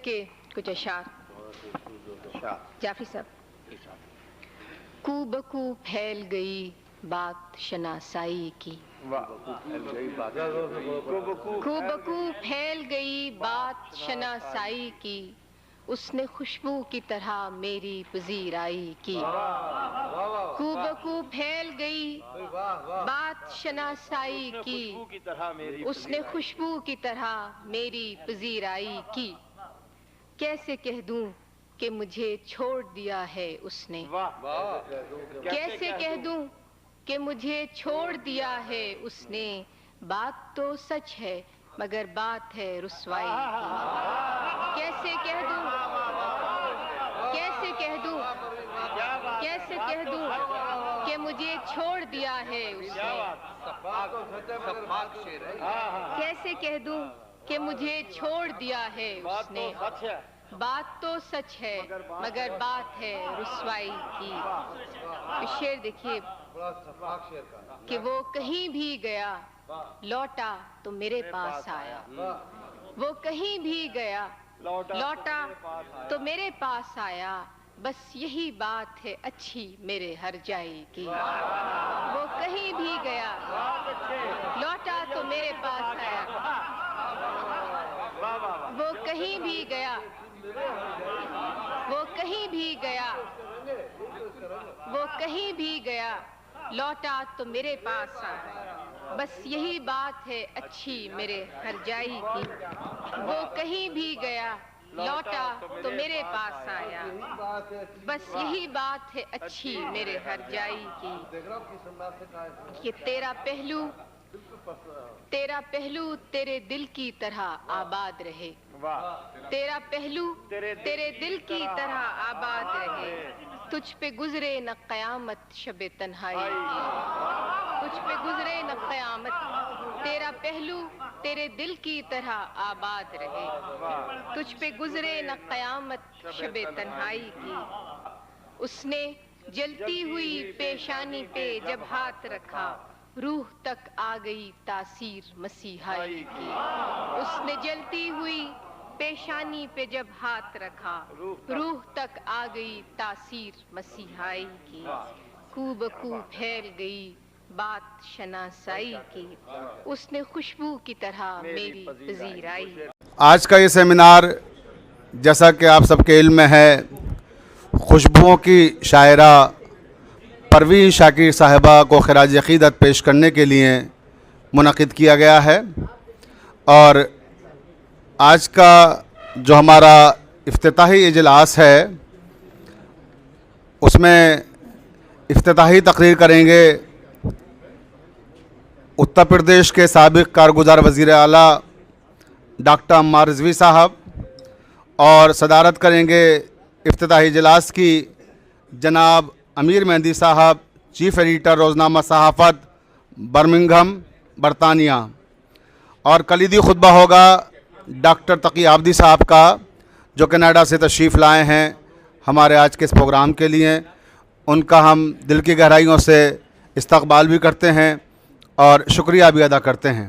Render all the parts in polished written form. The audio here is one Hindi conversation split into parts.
के कुछ अशार। जाफरी साहब। कू बकू फैल गई बात शनासाई की, कू बकू फैल गई बात शनासाई की, उसने खुशबू की तरह मेरी पजीराई की। कू बकू फैल गई बात शनासाई की, उसने खुशबू की तरह मेरी पजीराई की। कैसे कह दूं कि मुझे छोड़ दिया है उसने, कैसे कह दूं कि मुझे छोड़ दिया है उसने। बात तो सच है मगर बात है रुसवाई की। कैसे कह दूं, कैसे कह दूं, कैसे कह दूं कि मुझे छोड़ दिया है उसने। कैसे कह दूं कि मुझे छोड़ दिया है उसने। बात तो सच है मगर बात है रुसवाई की। तो शेर देखिए कि वो कहीं भी गया लौटा तो मेरे पास आया, वो कहीं भी गया लौटा तो मेरे पास आया। बस यही बात है अच्छी मेरे हर जाई की। वो कहीं भी गया लौटा तो मेरे पास आया, वो कहीं भी गया, वो कहीं भी गया, वो कहीं भी गया लौटा तो मेरे पास आया। बस यही बात है अच्छी मेरे हर जाई की। वो कहीं भी गया लौटा तो मेरे पास आया, बस यही बात है अच्छी मेरे हर जाई की। कि तेरा पहलू तेरे दिल की तरह आबाद रहे, तेरा पहलू तेरे दिल की तरह आबाद रहे। तुझ पे गुजरे न कयामत शबे तन्हाई की, तुझ पे गुजरे न कयामत। तेरा पहलू तेरे दिल की तरह आबाद रहे, तुझ पे गुजरे न कयामत शबे तन्हाई की। उसने जलती हुई पेशानी पे जब हाथ रखा, रूह तक आ गई तासीर मसीहाई की। उसने जलती हुई पेशानी पे जब हाथ रखा, रूह तक आ गई तासीर मसीहाई की। कू बकू फैल गई बात शनासाई की, उसने खुशबू की तरह मेरी पजीराई। आज का ये सेमिनार जैसा कि आप सबके इल्म में है, खुशबुओं की शायरा परवीन शाकिर साहिबा को खिराज अक़ीदत पेश करने के लिए मुनक़िद किया गया है। और आज का जो हमारा इफ्तिताही इजलास है उसमें इफ्तिताही तकरीर करेंगे उत्तर प्रदेश के साबिक़ कारगुज़ार वज़ीर आला डॉक्टर अम्मार रिज़वी साहब, और सदारत करेंगे इफ्तिताही इजलास की जनाब अमीर मेहंदी साहब, चीफ़ एडिटर रोज़नामा सहाफ़त बर्मिंघम बरतानिया। और कलीदी खुतबा होगा डॉक्टर तकी आबदी साहब का, जो कनाडा से तशरीफ़ लाए हैं हमारे आज के इस प्रोग्राम के लिए। उनका हम दिल की गहराइयों से इस्तक़बाल भी करते हैं और शुक्रिया भी अदा करते हैं।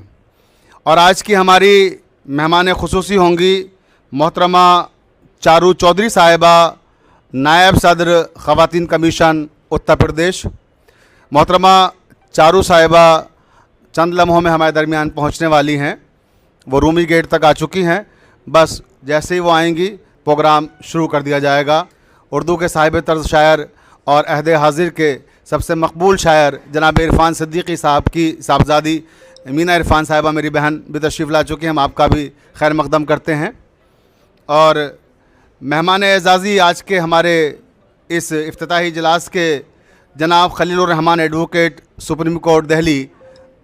और आज की हमारी मेहमान ख़ुसूसी होंगी मोहतरमा चारू चौधरी साहिबा, नायब सदर ख़वातीन कमीशन उत्तर प्रदेश। मोहतरमा चारू साहिबा चंद लम्हों में हमारे दरमियान पहुंचने वाली हैं, वो रूमी गेट तक आ चुकी हैं। बस जैसे ही वो आएंगी प्रोग्राम शुरू कर दिया जाएगा। उर्दू के साहिब तर्ज शायर और अहद हाजिर के सबसे मकबूल शायर जनाब इरफ़ान सिद्दीकी साहब की साहबजादी मीना इरफ़ान साहिबा मेरी बहन भी तशरीफ़ ला चुकी हैं, हम आपका भी खैर मकदम करते हैं। और मेहमान एज़ाज़ी आज के हमारे इस इफ्तिताही इजलास के जनाब Khalilur Rahman advocate supreme court Delhi,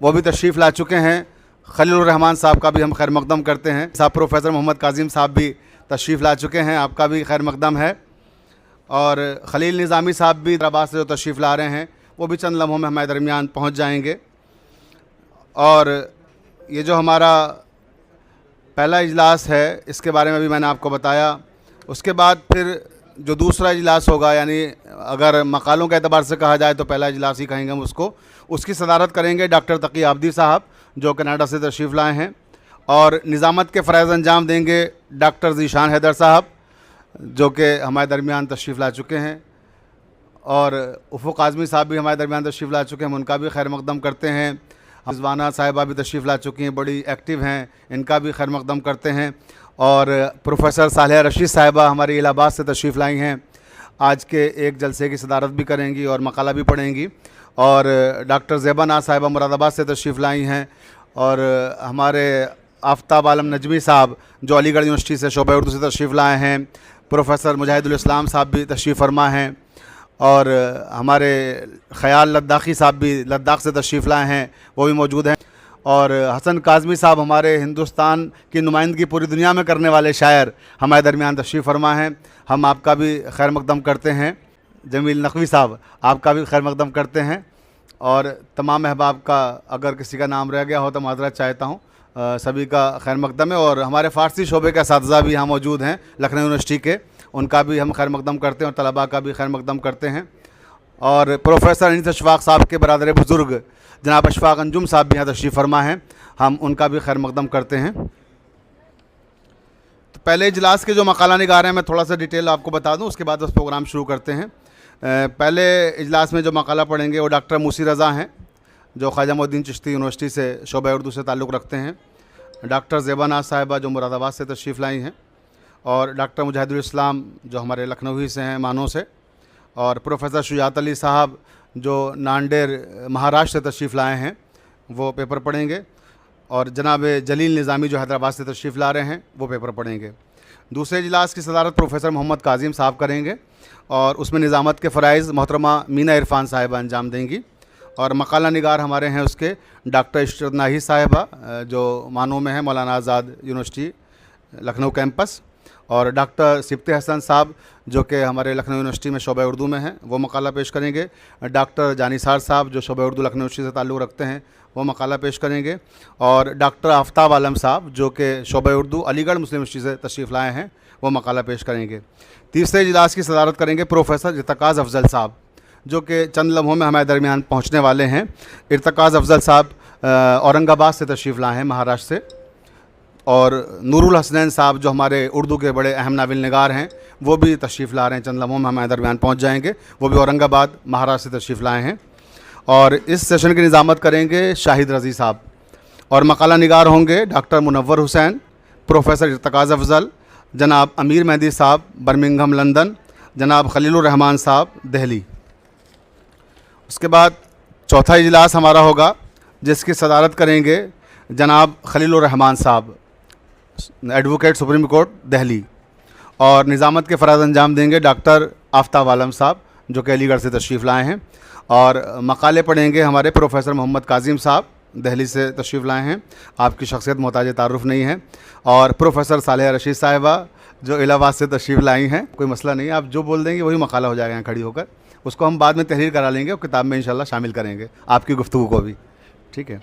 वो भी तशरीफ़ ला चुके हैं। खलीलुर रहमान साहब का भी हम खैर मकदम करते हैं। साहब प्रोफेसर मोहम्मद काजिम साहब भी तशरीफ़ ला चुके हैं, आपका भी खैर मकदम है। और खलील निज़ामी साहब भी हैदराबाद से जो तशरीफ़ ला रहे हैं वो भी चंद लम्हों में हमारे दरमियान पहुँच जाएंगे। और ये जो हमारा पहला इजलास है इसके बारे में भी मैंने आपको बताया। उसके बाद फिर जो दूसरा इजलास होगा, यानी अगर मकालों के एतबार से कहा जाए तो पहला इजलास ही कहेंगे हम उसको, उसकी सदारत करेंगे डॉक्टर तकी आबदी साहब जो कनाडा से तशरीफ़ लाए हैं। और निज़ामत के फ़राइज़ अंजाम देंगे डॉक्टर ज़ीशान हैदर साहब, जो कि हमारे दरमियान तशरीफ़ ला चुके हैं, और उफ़ुक़ आज़मी साहब भी हमारे दरमियान तशरीफ़ ला चुके हैं, हम उनका भी खैर मक़दम करते हैं। रिज़वाना साहिबा भी तशरीफ़ ला चुकी हैं, बड़ी एक्टिव हैं, इनका भी खैर मक़दम करते हैं। और प्रोफेसर सालेहा रशीद साहिबा हमारी इलाहाबाद से तशरीफ़ लाई हैं, आज के एक जलसे की सदारत भी करेंगी और मकाला भी पढ़ेंगी। और डॉक्टर ज़ेबा नाज़ साहिबा मुरादाबाद से तशरीफ़ लाई हैं, और हमारे आफ्ताब आलम नजमी साहब जो अलीगढ़ यूनिवर्सिटी से शोबा उर्दू से तशरीफ़ लाए हैं। प्रोफेसर मुजाहिदुल इस्लाम साहब भी तशरीफ़ फरमा हैं, और हमारे ख़याल लद्दाख़ी साहब भी लद्दाख से तशरीफ़ लाए हैं, वो भी मौजूद हैं। और हसन काज़मी साहब हमारे हिंदुस्तान की नुमाइंदगी पूरी दुनिया में करने वाले शायर हमारे दरमियान तशरीफ़ फरमा हैं, हम आपका भी खैर मक़दम करते हैं। जमील नक़वी साहब आपका भी खैर मक़दम करते हैं, और तमाम अहबाब का अगर किसी का नाम रह गया हो तो माज़रत चाहता हूँ, सभी का खैर मक़दम है। और हमारे फ़ारसी शोबे के असातिज़ा भी यहाँ मौजूद हैं लखनऊ यूनिवर्सिटी के, उनका भी हम खैर मक़दम करते हैं, और तलबा का भी खैर मक़दम करते हैं। और प्रोफेसर अनीस अशफ़ाक़ साहब के बरादर बुज़ुर्ग जनाब अशफ़ाक़ अंजुम साहब भी यहाँ तशरीफ़ फरमा हैं, हम उनका भी खैर मक़दम करते हैं। तो पहले इजलास के जो मकाला निगार हैं मैं थोड़ा सा डिटेल आपको बता दूँ, उसके बाद बस प्रोग्राम शुरू करते हैं। पहले इजलास में जो मकाला पढ़ेंगे वो डॉक्टर मूसी रज़ा हैं, जो ख्वाजा मोइनुद्दीन चिश्ती यूनिवर्सिटी से शोबा उर्दू से ताल्लुक़ रखते हैं। डॉक्टर ज़ेबा नाज़ साहिबा जो मुरादाबाद से तशरीफ़ लाई हैं, और डॉक्टर मुजाहिदुल इस्लाम जो हमारे लखनऊ ही से हैं, मानो से। और प्रोफेसर शुजात अली साहब जो नांदेड़ महाराष्ट्र से तशरीफ़ लाए हैं, वो पेपर पढ़ेंगे। और जनाब जलील निज़ामी जो हैदराबाद से तशरीफ़ ला रहे हैं, वो पेपर पढ़ेंगे। दूसरे इजलास की सदारत प्रोफेसर मोहम्मद काजिम साहब करेंगे, और उसमें निज़ामत के फ़राइज़ मोहतरमा मीना इरफ़ान साहिबा अंजाम देंगी। और मकाला निगार हमारे हैं उसके डॉक्टर इशरत नाही साहिबा जो मानो में है, मौलाना आज़ाद यूनिवर्सिटी लखनऊ कैंपस। और डॉक्टर सिब्ते हसन साहब जो कि हमारे लखनऊ यूनिवर्सिटी में शोबा उर्दू में हैं, वो मकाला पेश करेंगे। डॉक्टर जानिसार साहब जो शोबा उर्दू लखनऊ यूनिवर्सिटी से ताल्लुक़ रखते हैं, वो मकाला पेश करेंगे। और डॉक्टर आफ्ताब आलम साहब जो कि शोबा उर्दू अलीगढ़ मुस्लिम यूनिवर्सिटी से तशरीफ़ लाए हैं, वो मकाला पेश करेंगे। तीसरे इजलास की सदारत करेंगे प्रोफेसर इर्तकाज़ अफजल साहब, जो कि चंद लम्हों में हमारे दरमियान पहुँचने वाले हैं। इर्तकाज़ अफजल साहब औरंगाबाद से तशरीफ़ लाए हैं, महाराष्ट्र से। और नूरुल हसनैन साहब जो हमारे उर्दू के बड़े अहम नाविल निगार हैं, वो भी तशरीफ़ ला रहे हैं, चंद लम्हों में हमारे दरमियान पहुँच जाएंगे, वो भी औरंगाबाद महाराष्ट्र से तशरीफ़ लाए हैं। और इस सेशन की निज़ामत करेंगे शाहिद रज़ी साहब, और मकाला निगार होंगे डॉक्टर मुनव्वर हुसैन, प्रोफेसर इर्तकाज़ अफजल, जनाब अमीर मेहदी साहब बर्मिंघम लंदन, जनाब खलीलुर रहमान साहब दिल्ली। उसके बाद चौथा इजलास हमारा होगा जिसकी सदारत करेंगे जनाब खलीलुर रहमान साहब, एडवोकेट सुप्रीम कोर्ट दिल्ली। और निज़ामत के फ़राइज़ अंजाम देंगे डॉक्टर आफ्ताब आलम साहब जो कि अलीगढ़ से तशरीफ़ लाए हैं। और मकाले पढ़ेंगे हमारे प्रोफेसर मोहम्मद काजिम साहब, दिल्ली से तशरीफ़ लाए हैं, आपकी शख्सियत मोहताज तारुफ़ नहीं है। और प्रोफेसर सालेहा रशीद साहिबा जो इलाहाबाद से तशरीफ़ लाई हैं, कोई मसला नहीं है, आप जो बोल देंगे वही मकाला हो जाएगा यहाँ खड़ी होकर, उसको हम बाद में तहरीर करा लेंगे और किताब में इंशाल्लाह शामिल करेंगे आपकी गुफ्तगू को भी, ठीक है।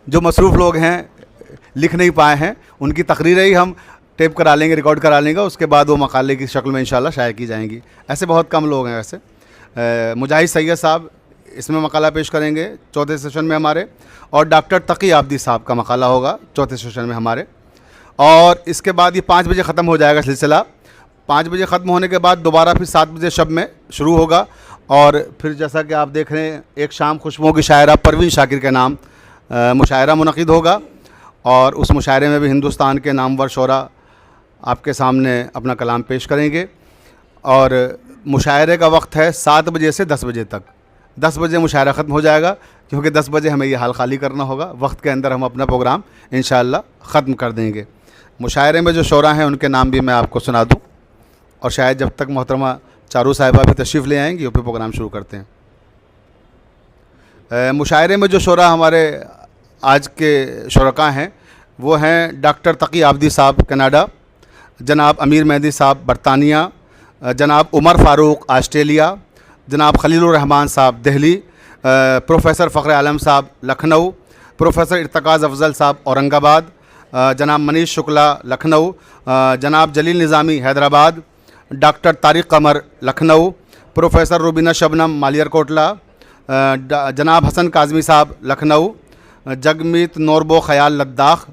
जो मसरूफ़ लोग हैं लिख नहीं पाए हैं, उनकी तकरीरें ही हम टेप करा लेंगे, रिकॉर्ड करा लेंगे, उसके बाद वो मकाले की शक्ल में इंशाल्लाह शाया की जाएंगी। ऐसे बहुत कम लोग हैं वैसे। मुजाहिद सैयद साहब इसमें मकाला पेश करेंगे चौथे सेशन में हमारे, और डॉक्टर तकी आबदी साहब का मकाला होगा चौथे सेशन में हमारे। और इसके बाद ये 5 बजे ख़त्म हो जाएगा सिलसिला। 5 बजे ख़त्म होने के बाद दोबारा फिर 7 बजे शब में शुरू होगा। और फिर जैसा कि आप देख रहे हैं, एक शाम खुशबुओं की शायरा परवीन शाकिर के नाम मुशायरा मुनक़िद होगा, और उस मुशायरे में भी हिंदुस्तान के नामवर शोरा आपके सामने अपना कलाम पेश करेंगे। और मुशायरे का वक्त है 7 बजे से 10 बजे तक। 10 बजे मुशायरा ख़त्म हो जाएगा, क्योंकि 10 बजे हमें ये हाल खाली करना होगा, वक्त के अंदर हम अपना प्रोग्राम इंशाअल्लाह ख़त्म कर देंगे। मुशायरे में जो शोरा हैं उनके नाम भी मैं आपको सुना दूँ, और शायद जब तक मोहतरमा चारू साहिबा भी तशरीफ़ ले आएंगी फिर प्रोग्राम शुरू करते हैं। मुशायरे में जो शोरा हमारे आज के शुरका हैं वो हैं डॉक्टर तकी आबदी साहब कनाडा, जनाब अमीर मेहदी साहब बरतानिया, जनाब उमर फ़ारूक ऑस्ट्रेलिया, जनाब खलीलुर रहमान साहब दिल्ली, प्रोफेसर फ़ख्र आलम साहब लखनऊ, प्रोफेसर इर्तकाज़ अफजल साहब औरंगाबाद, जनाब मनीष शुक्ला लखनऊ, जनाब जलील निज़ामी हैदराबाद, डॉक्टर तारिक कमर लखनऊ, प्रोफेसर रुबीना शबनम मालियरकोटला, जनाब हसन काज़मी साहब लखनऊ, जगमीत नोरबो ख़याल लद्दाख,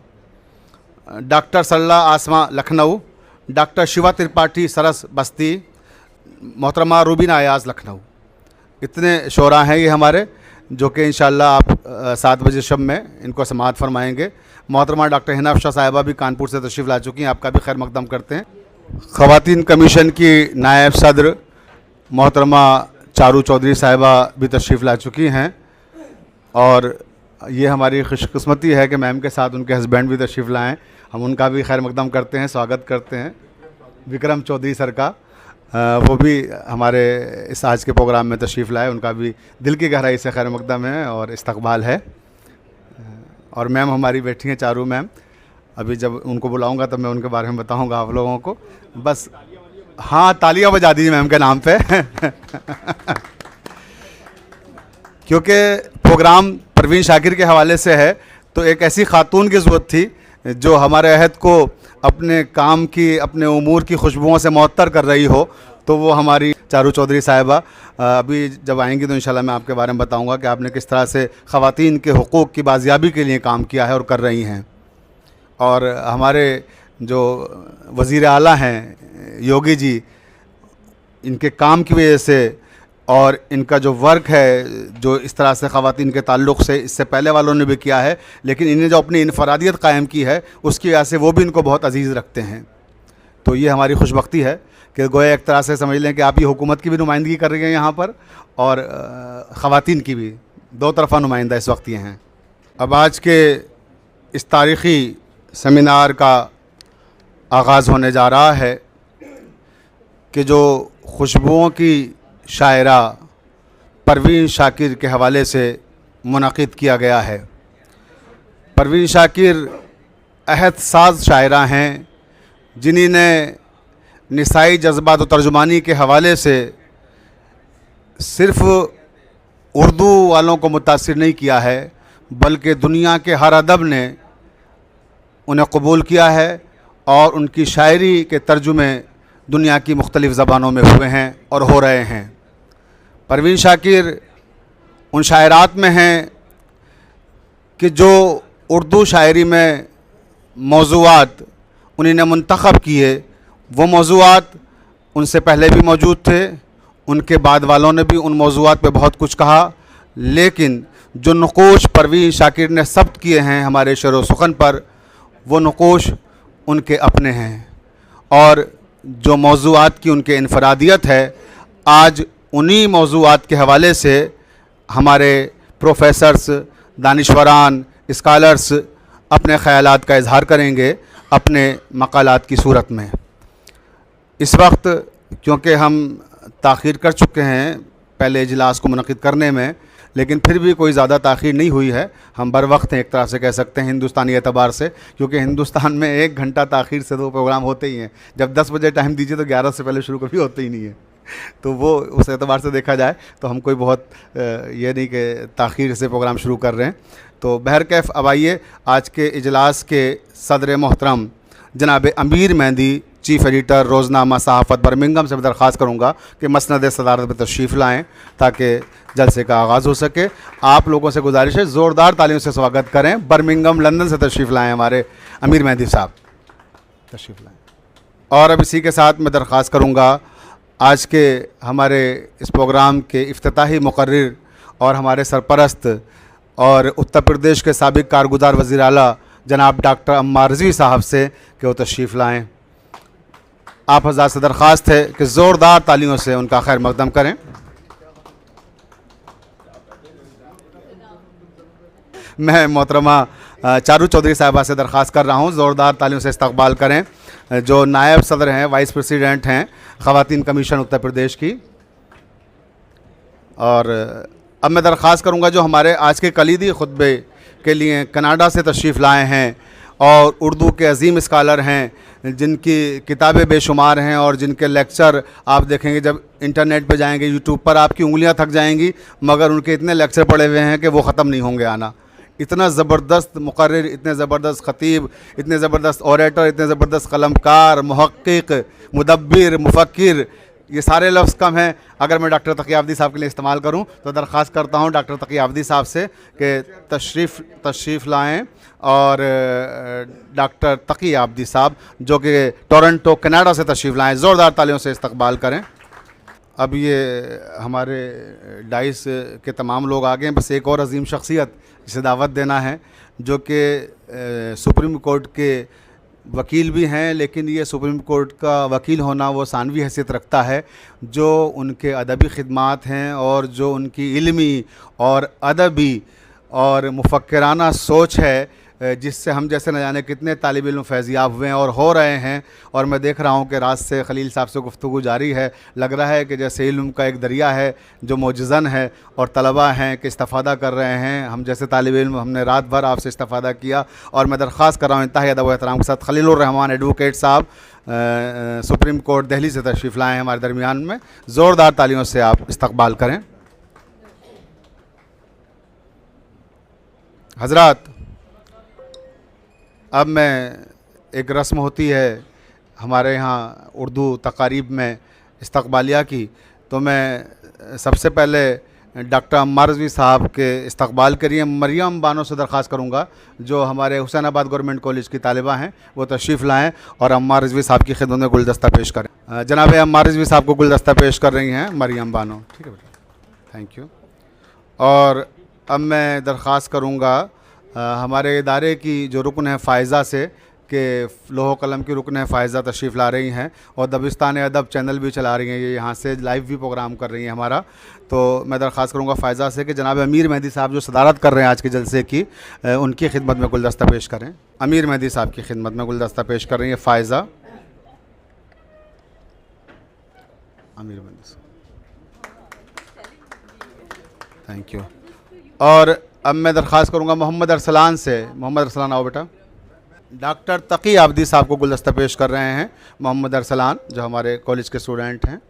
डॉक्टर सल्ला आसमा लखनऊ, डॉक्टर शिवा त्रिपाठी सरस बस्ती, मोहतरमा रूबीना अयाज लखनऊ। इतने शोरा हैं ये हमारे, जो कि इंशाअल्लाह आप 7 बजे शब में इनको समाअत फरमाएंगे। मोहतरमा डॉक्टर हिना अफशा साहिबा भी कानपुर से तशरीफ़ ला चुकी हैं, आपका भी खैर मकदम करते हैं। ख़वातीन कमीशन की नायब सदर मोहतरमा चारू चौधरी साहिबा भी तशरीफ़ ला चुकी हैं, और ये हमारी खुशकिस्मती है कि मैम के साथ उनके हस्बैंड भी तशरीफ़ लाएँ। हम उनका भी खैर मकदम करते हैं, स्वागत करते हैं। विक्रम चौधरी सर का वो भी हमारे इस आज के प्रोग्राम में तशरीफ़ लाए, उनका भी दिल की गहराई से खैर मकदम है और इस्तकबाल है। और मैम हमारी बैठी हैं चारू मैम, अभी जब उनको बुलाऊंगा तब मैं उनके बारे में बताऊंगा आप लोगों को। बस हाँ, तालियां बजा दीजिए मैम के नाम पे क्योंकि प्रोग्राम परवीन शाकिर के हवाले से है, तो एक ऐसी खातून की ज़रूरत थी जो हमारे अहद को अपने काम की, अपने उमूर की खुशबुओं से मुअत्तर कर रही हो, तो वो हमारी चारू चौधरी साहिबा। अभी जब आएंगी तो इंशाल्लाह मैं आपके बारे में बताऊंगा कि आपने किस तरह से ख़वातीन के हुकूक़ की बाजियाबी के लिए काम किया है और कर रही हैं। और हमारे जो वज़ीर आला हैं योगी जी, इनके काम की वजह से और इनका जो वर्क है, जो इस तरह से ख़वातीन के ताल्लुक़ से इससे पहले वालों ने भी किया है, लेकिन इन्हें जो अपनी इनफरादियत कायम की है उसकी वजह से वो भी इनको बहुत अजीज़ रखते हैं। तो ये हमारी खुशबख्ती है कि गोया एक तरह से समझ लें कि आप ये हुकूमत की भी नुमाइंदगी कर रही हैं यहाँ पर, और ख़वातीन की भी, दो तरफ़ा नुमाइंदा इस वक्त ये हैं। अब आज के इस तारीख़ी सेमिनार का आगाज़ होने जा रहा है कि जो खुशबुओं की शायरा परवीन शाकिर के हवाले से मुनक़िद किया गया है। परवीन शाकिर अहद साज शायरा हैं, जिन्हीं ने निसाई जज्बात व तर्जुमानी के हवाले से सिर्फ़ उर्दू वालों को मुतासिर नहीं किया है, बल्कि दुनिया के हर अदब ने उन्हें कबूल किया है, और उनकी शायरी के तर्जुमे दुनिया की मुख्तलिफ़ ज़बानों में हुए हैं और हो रहे हैं। परवीन शाकिर उन शायरात में हैं कि जो उर्दू शायरी में मौज़ूआत उन्हीं ने मुंतखब किए, वो मौज़ूआत उनसे पहले भी मौजूद थे, उनके बाद वालों ने भी उन मौज़ूआत पे बहुत कुछ कहा, लेकिन जो नुक़ूश परवीन शाकिर ने सब्त किए हैं हमारे शेर व सुख़न पर, वो नुक़ूश उनके अपने हैं। और जो मौज़ूआत की उनके इनफरादियत है, आज उन्हीं मौज़ूआत के हवाले से हमारे प्रोफेसर्स, दानिश्वरान, स्कॉलर्स अपने ख़यालात का इज़हार करेंगे अपने मक़ालात की सूरत में। इस वक्त क्योंकि हम ताख़ीर कर चुके हैं पहले इजलास को मुनक़िद करने में, लेकिन फिर भी कोई ज़्यादा ताख़ीर नहीं हुई है, हम बर वक्त हैं एक तरह से कह सकते हैं हिंदुस्तानी एतबार से, क्योंकि हिंदुस्तान में 1 घंटा ताख़ीर से तो प्रोग्राम होते ही हैं। जब 10 बजे टाइम दीजिए तो 11 से पहले शुरू कभी होते ही नहीं है, तो वो उस एतबार से देखा जाए तो हम कोई बहुत ये नहीं कि ताख़ीर से प्रोग्राम शुरू कर रहे हैं। तो बहरकैफ़ अब आइए आज के इजलास के सदर मोहतरम जनाब अमीर मेहंदी, चीफ़ एडिटर रोज़नामा सहाफ़त बर्मिंघम से मैं दरख्वास्त करूँगा कि मसनद सदारत में तशरीफ़ लाएँ ताकि जलसे का आगाज़ हो सके। आप लोगों से गुजारिश है ज़ोरदार तालियों से स्वागत करें। बर्मिंघम लंदन से तशरीफ़ लाएँ हमारे अमीर मेहंदी साहब, तशरीफ़ लाएँ। और अब इसी के साथ मैं दरख्वास्त करूँगा आज के हमारे इस प्रोग्राम के इफ्तिताही मुकर्रिर और हमारे सरपरस्त और उत्तर प्रदेश के साबिक़ कारगुज़ार वज़ीर आला जनाब डॉक्टर अम्मार रिज़वी साहब से कि वो तशरीफ़ लाएँ। आप हज़रात से दरख्वास्त है कि ज़ोरदार तालियों से उनका खैर मकदम करें। मैं मोहतरमा चारू चौधरी साहिबा से दरख्वास्त कर रहा हूँ, ज़ोरदार तालियों से इस्तकबाल करें, जो नायब सदर हैं, वाइस प्रेसिडेंट हैं ख़वातीन कमीशन उत्तर प्रदेश की। और अब मैं दरख्वास्त करूँगा जो हमारे आज के कलीदी खुतबे के लिए कनाडा से तशरीफ़ लाए हैं और उर्दू के अजीम स्कॉलर हैं, जिनकी किताबें बेशुमार हैं और जिनके लेक्चर आप देखेंगे जब इंटरनेट पे जाएंगे, यूट्यूब पर आपकी उंगलियां थक जाएंगी, मगर उनके इतने लेक्चर पड़े हुए हैं कि वो ख़त्म नहीं होंगे आना। इतना ज़बरदस्त मुक़र्रिर, इतने ज़बरदस्त ख़तीब, इतने ज़बरदस्त ऑरेटर, इतने ज़बरदस्त कलमकार, मुहक्किक, मुदब्बिर, मुफ़क्किर, ये सारे लफ्ज़ कम हैं, अगर मैं डॉक्टर तकी आबदी साहब के लिए इस्तेमाल करूं तो दरख्वास्त करता हूं डॉक्टर तकी आबदी साहब से कि तशरीफ़ लाएं और डॉक्टर तकी आबदी साहब जो कि टोरंटो कनाडा से तशरीफ़ लाएं, ज़ोरदार तालियों से इस्तकबाल करें। अब ये हमारे डाइस के तमाम लोग आ गए हैं, बस एक और अजीम शख्सियत जिसे दावत देना है जो कि सुप्रीम कोर्ट के वकील भी हैं, लेकिन ये सुप्रीम कोर्ट का वकील होना वो सानवी हैसियत रखता है। जो उनके अदबी ख़िदमात हैं और जो उनकी इल्मी और अदबी और मुफक्किराना सोच है, जिससे हम जैसे न जाने कितने तालिब इल्म फैज़याब हुए हैं और हो रहे हैं। और मैं देख रहा हूँ कि रात से खलील साहब से गुफ्तगू जारी है, लग रहा है कि जैसे इल्म का एक दरिया है जो मोजज़न है और तलबा हैं कि इस्तिफ़ादा कर रहे हैं। हम जैसे तालिब इल्म हमने रात भर आपसे इस्तिफ़ादा किया और मैं दरख्वास्त कर रहा हूँ इंतहाई अदब व एहतराम के साथ खलीलुर रहमान एडवोकेट साहब सुप्रीम कोर्ट दिल्ली से तशरीफ़ लाए हैं हमारे दरमियान में, ज़ोरदार तालियों से आप इस्तकबाल करें। हज़रात, अब मैं एक रस्म होती है हमारे यहाँ उर्दू तकारीब में इस्तकबालिया की, तो मैं सबसे पहले डॉक्टर अम्मार रिज़वी साहब के इस्तकबाल के लिए मरियम बानो से दरख्वास्त करूँगा जो हमारे हुसैनाबाद गवर्नमेंट कॉलेज की तालिबा हैं, वो तशरीफ़ लाएँ और अम्मार रिज़वी साहब की खिदमत में गुलदस्ता पेश करें। जनाब अम्मार रिज़वी साहब को गुलदस्ता पेश कर रही हैं मरियम बानो। ठीक है बेटा, थैंक यू। और अब मैं दरख्वास्त करूँगा हमारे इदारे की जो रुकन है फ़ायज़ा से कि लोहो कलम की रुकन है फ़ायज़ा तशरीफ़ ला रही हैं और दबिस्तान अदब चैनल भी चला रही हैं, ये यहाँ से लाइव भी प्रोग्राम कर रही हैं हमारा। तो मैं दरख्वास्त करूँगा फ़ायज़ा से कि जनाब अमीर मेहदी साहब जो सदारत कर रहे हैं आज के जलसे की, उनकी खिदमत में गुलदस्ता पेश करें। अमीर मेहदी साहब की खिदमत में गुलदस्ता पेश कर रही हैं फ़ायज़ा। अमीर मेहदी साहब, थैंक यू। और अब मैं दरख्वास्त करूँगा मोहम्मद अरसलान से। मोहम्मद अरसलान आओ बेटा। डॉक्टर तकी आबदी साहब को गुलदस्ता पेश कर रहे हैं मोहम्मद अरसलान जो हमारे कॉलेज के स्टूडेंट हैं।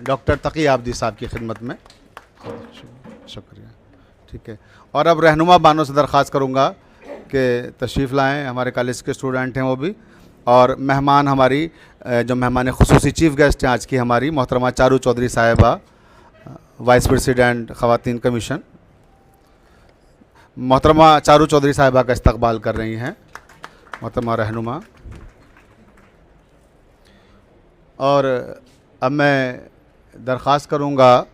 डॉक्टर तकी आबदी साहब की खिदमत में, शुक्रिया। ठीक है। और अब रहनुमा बानो से दरख्वास्त करूँगा कि तशरीफ़ लाएँ, हमारे कॉलेज के स्टूडेंट हैं वो भी। और मेहमान हमारी जो मेहमान खुसूसी चीफ़ गेस्ट हैं आज की हमारी मोहतरमा चारू चौधरी साहिबा, वाइस प्रेसिडेंट ख़वातीन कमीशन, मोहतरमा चारू चौधरी साहिबा का इस्तकबाल कर रही हैं मोहतरमा रहनुमा। और अब मैं दरख्वास्त करूँगा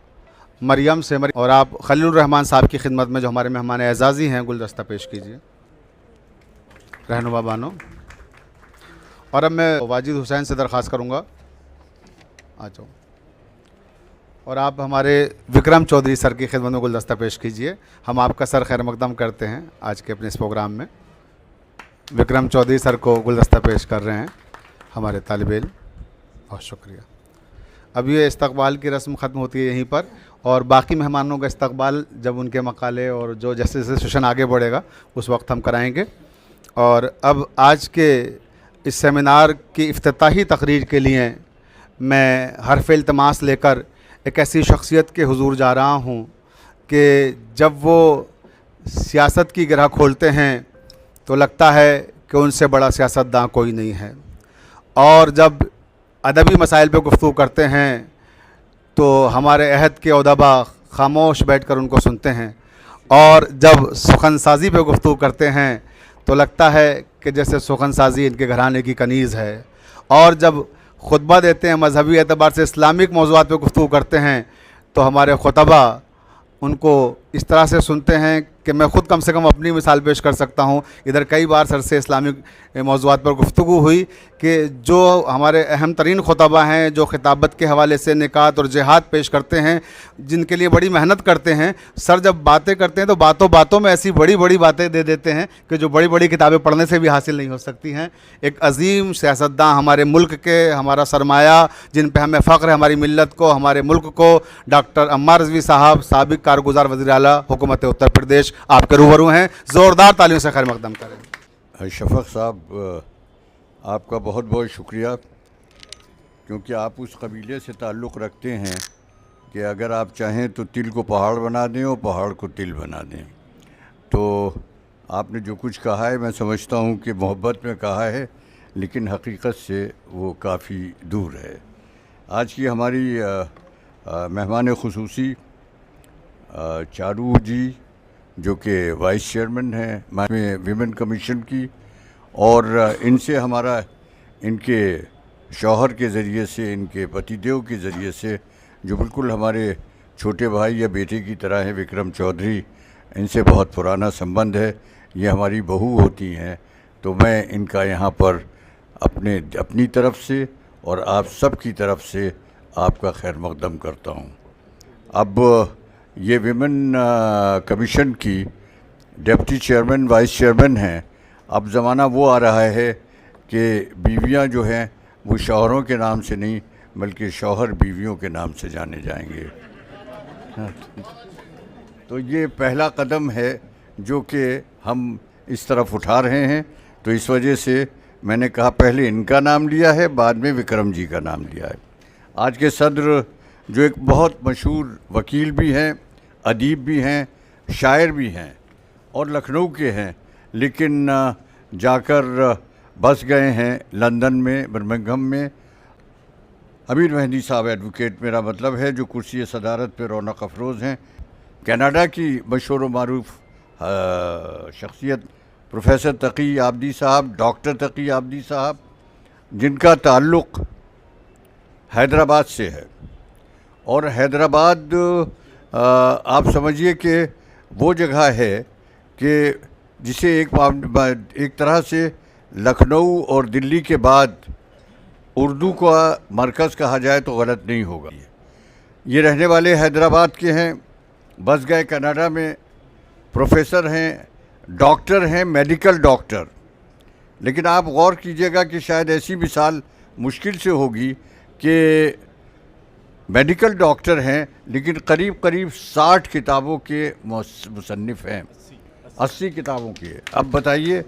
मरियम से, और आप खलीलुर रहमान साहब की खिदमत में जो हमारे मेहमान एजाज़ी हैं गुलदस्ता पेश कीजिए रहनुमा बानो। और अब मैं वाजिद हुसैन से दरख्वास्त करूँगा, आ जाओ। और आप हमारे विक्रम चौधरी सर की खिदमत में गुलदस्ता पेश कीजिए। हम आपका सर खैर मकदम करते हैं आज के अपने इस प्रोग्राम में। विक्रम चौधरी सर को गुलदस्ता पेश कर रहे हैं हमारे तालिब इल्म। बहुत शुक्रिया। अब ये इस्तकबाल की रस्म ख़त्म होती है यहीं पर, और बाकी मेहमानों का इस्तकबाल जब उनके मकाले और जो जैसे जैसे सेशन आगे बढ़ेगा उस वक्त हम कराएँगे। और अब आज के इस सेमिनार की इफ्तिताही तकरीर के लिए मैं हर्फ़ इल्तमास लेकर एक ऐसी शख्सियत के हुजूर जा रहा हूँ कि जब वो सियासत की गिरह खोलते हैं तो लगता है कि उनसे बड़ा सियासतदान कोई नहीं है, और जब अदबी मसाइल पे गुफ्तगू करते हैं तो हमारे अहद के उदबा खामोश बैठकर उनको सुनते हैं, और जब सुखनसाजी पे गुफ्तगू करते हैं तो लगता है कि जैसे सुखनसाजी इनके घराने की कनीज़ है, और जब खुतबा देते हैं मजहबी एतबार से इस्लामिक मौज़ूआत पे गुफ्तगू करते हैं तो हमारे खुतबा उनको इस तरह से सुनते हैं कि मैं ख़ुद कम से कम अपनी मिसाल पेश कर सकता हूँ। इधर कई बार सर से इस्लामिक मौज़ूआत पर गुफ्तगू हुई कि जो हमारे अहम तरीन खुतबा हैं जो ख़िताबत के हवाले से निकात और जिहाद पेश करते हैं, जिनके लिए बड़ी मेहनत करते हैं, सर जब बातें करते हैं तो बातों बातों में ऐसी बड़ी बड़ी बातें दे देते हैं कि जो बड़ी बड़ी किताबें पढ़ने से भी हासिल नहीं हो सकती हैं। एक अजीम सियासतदान हमारे मुल्क के, हमारा सरमाया, जिन पर हमें फ़ख्र है हमारी मिल्लत को, हमारे मुल्क को, डॉक्टर अम्मार रिज़वी साहब साबिक़ कारगुज़ार वज़ीर आला हुकूमत उत्तर प्रदेश आपके रूबरू हैं। ज़ोरदार तालियों से खैर मकदम करें। शफ़क़ साहब, आपका बहुत बहुत शुक्रिया, क्योंकि आप उस कबीले से ताल्लुक़ रखते हैं कि अगर आप चाहें तो तिल को पहाड़ बना दें और पहाड़ को तिल बना दें। तो आपने जो कुछ कहा है मैं समझता हूँ कि मोहब्बत में कहा है, लेकिन हकीकत से वो काफ़ी दूर है। आज की हमारी मेहमान खुसूसी चारू जी जो कि वाइस चेयरमैन हैं विमेन कमीशन की, और इनसे हमारा इनके शौहर के ज़रिए से, इनके पतिदेव के ज़रिए से, जो बिल्कुल हमारे छोटे भाई या बेटे की तरह हैं, विक्रम चौधरी, इनसे बहुत पुराना संबंध है। ये हमारी बहू होती हैं। तो मैं इनका यहाँ पर अपनी तरफ से और आप सब की तरफ से आपका खैर मकदम करता हूँ। अब ये विमेन कमीशन की डिप्टी चेयरमैन, वाइस चेयरमैन हैं। अब ज़माना वो आ रहा है कि बीवियाँ जो हैं वो शौहरों के नाम से नहीं बल्कि शौहर बीवियों के नाम से जाने जाएंगे। तो ये पहला कदम है जो कि हम इस तरफ उठा रहे हैं। तो इस वजह से मैंने कहा पहले इनका नाम लिया है, बाद में विक्रम जी का नाम लिया है। आज के सदर जो एक बहुत मशहूर वकील भी हैं, अदीब भी हैं, शायर भी हैं और लखनऊ के हैं, लेकिन जाकर बस गए हैं लंदन में, बर्मिंघम में। अमीर मेहंदी साहब एडवोकेट मेरा मतलब है, जो कुर्सी सदारत पे रौनक अफरोज़ हैं। कनाडा की मशहूर व मारूफ शख्सियत प्रोफेसर तकी आबदी साहब, डॉक्टर तकी आबदी साहब, जिनका ताल्लुक़ हैदराबाद से है। और हैदराबाद आप समझिए कि वो जगह है कि जिसे एक तरह से लखनऊ और दिल्ली के बाद उर्दू का मरकज़ कहा जाए तो गलत नहीं होगा। ये रहने वाले हैदराबाद के हैं, बस गए कनाडा में, प्रोफेसर हैं, डॉक्टर हैं, मेडिकल डॉक्टर। लेकिन आप गौर कीजिएगा कि शायद ऐसी मिसाल मुश्किल से होगी कि मेडिकल डॉक्टर हैं लेकिन करीब करीब 60 किताबों के मुसन्निफ़ हैं, 80 किताबों के। अब बताइए,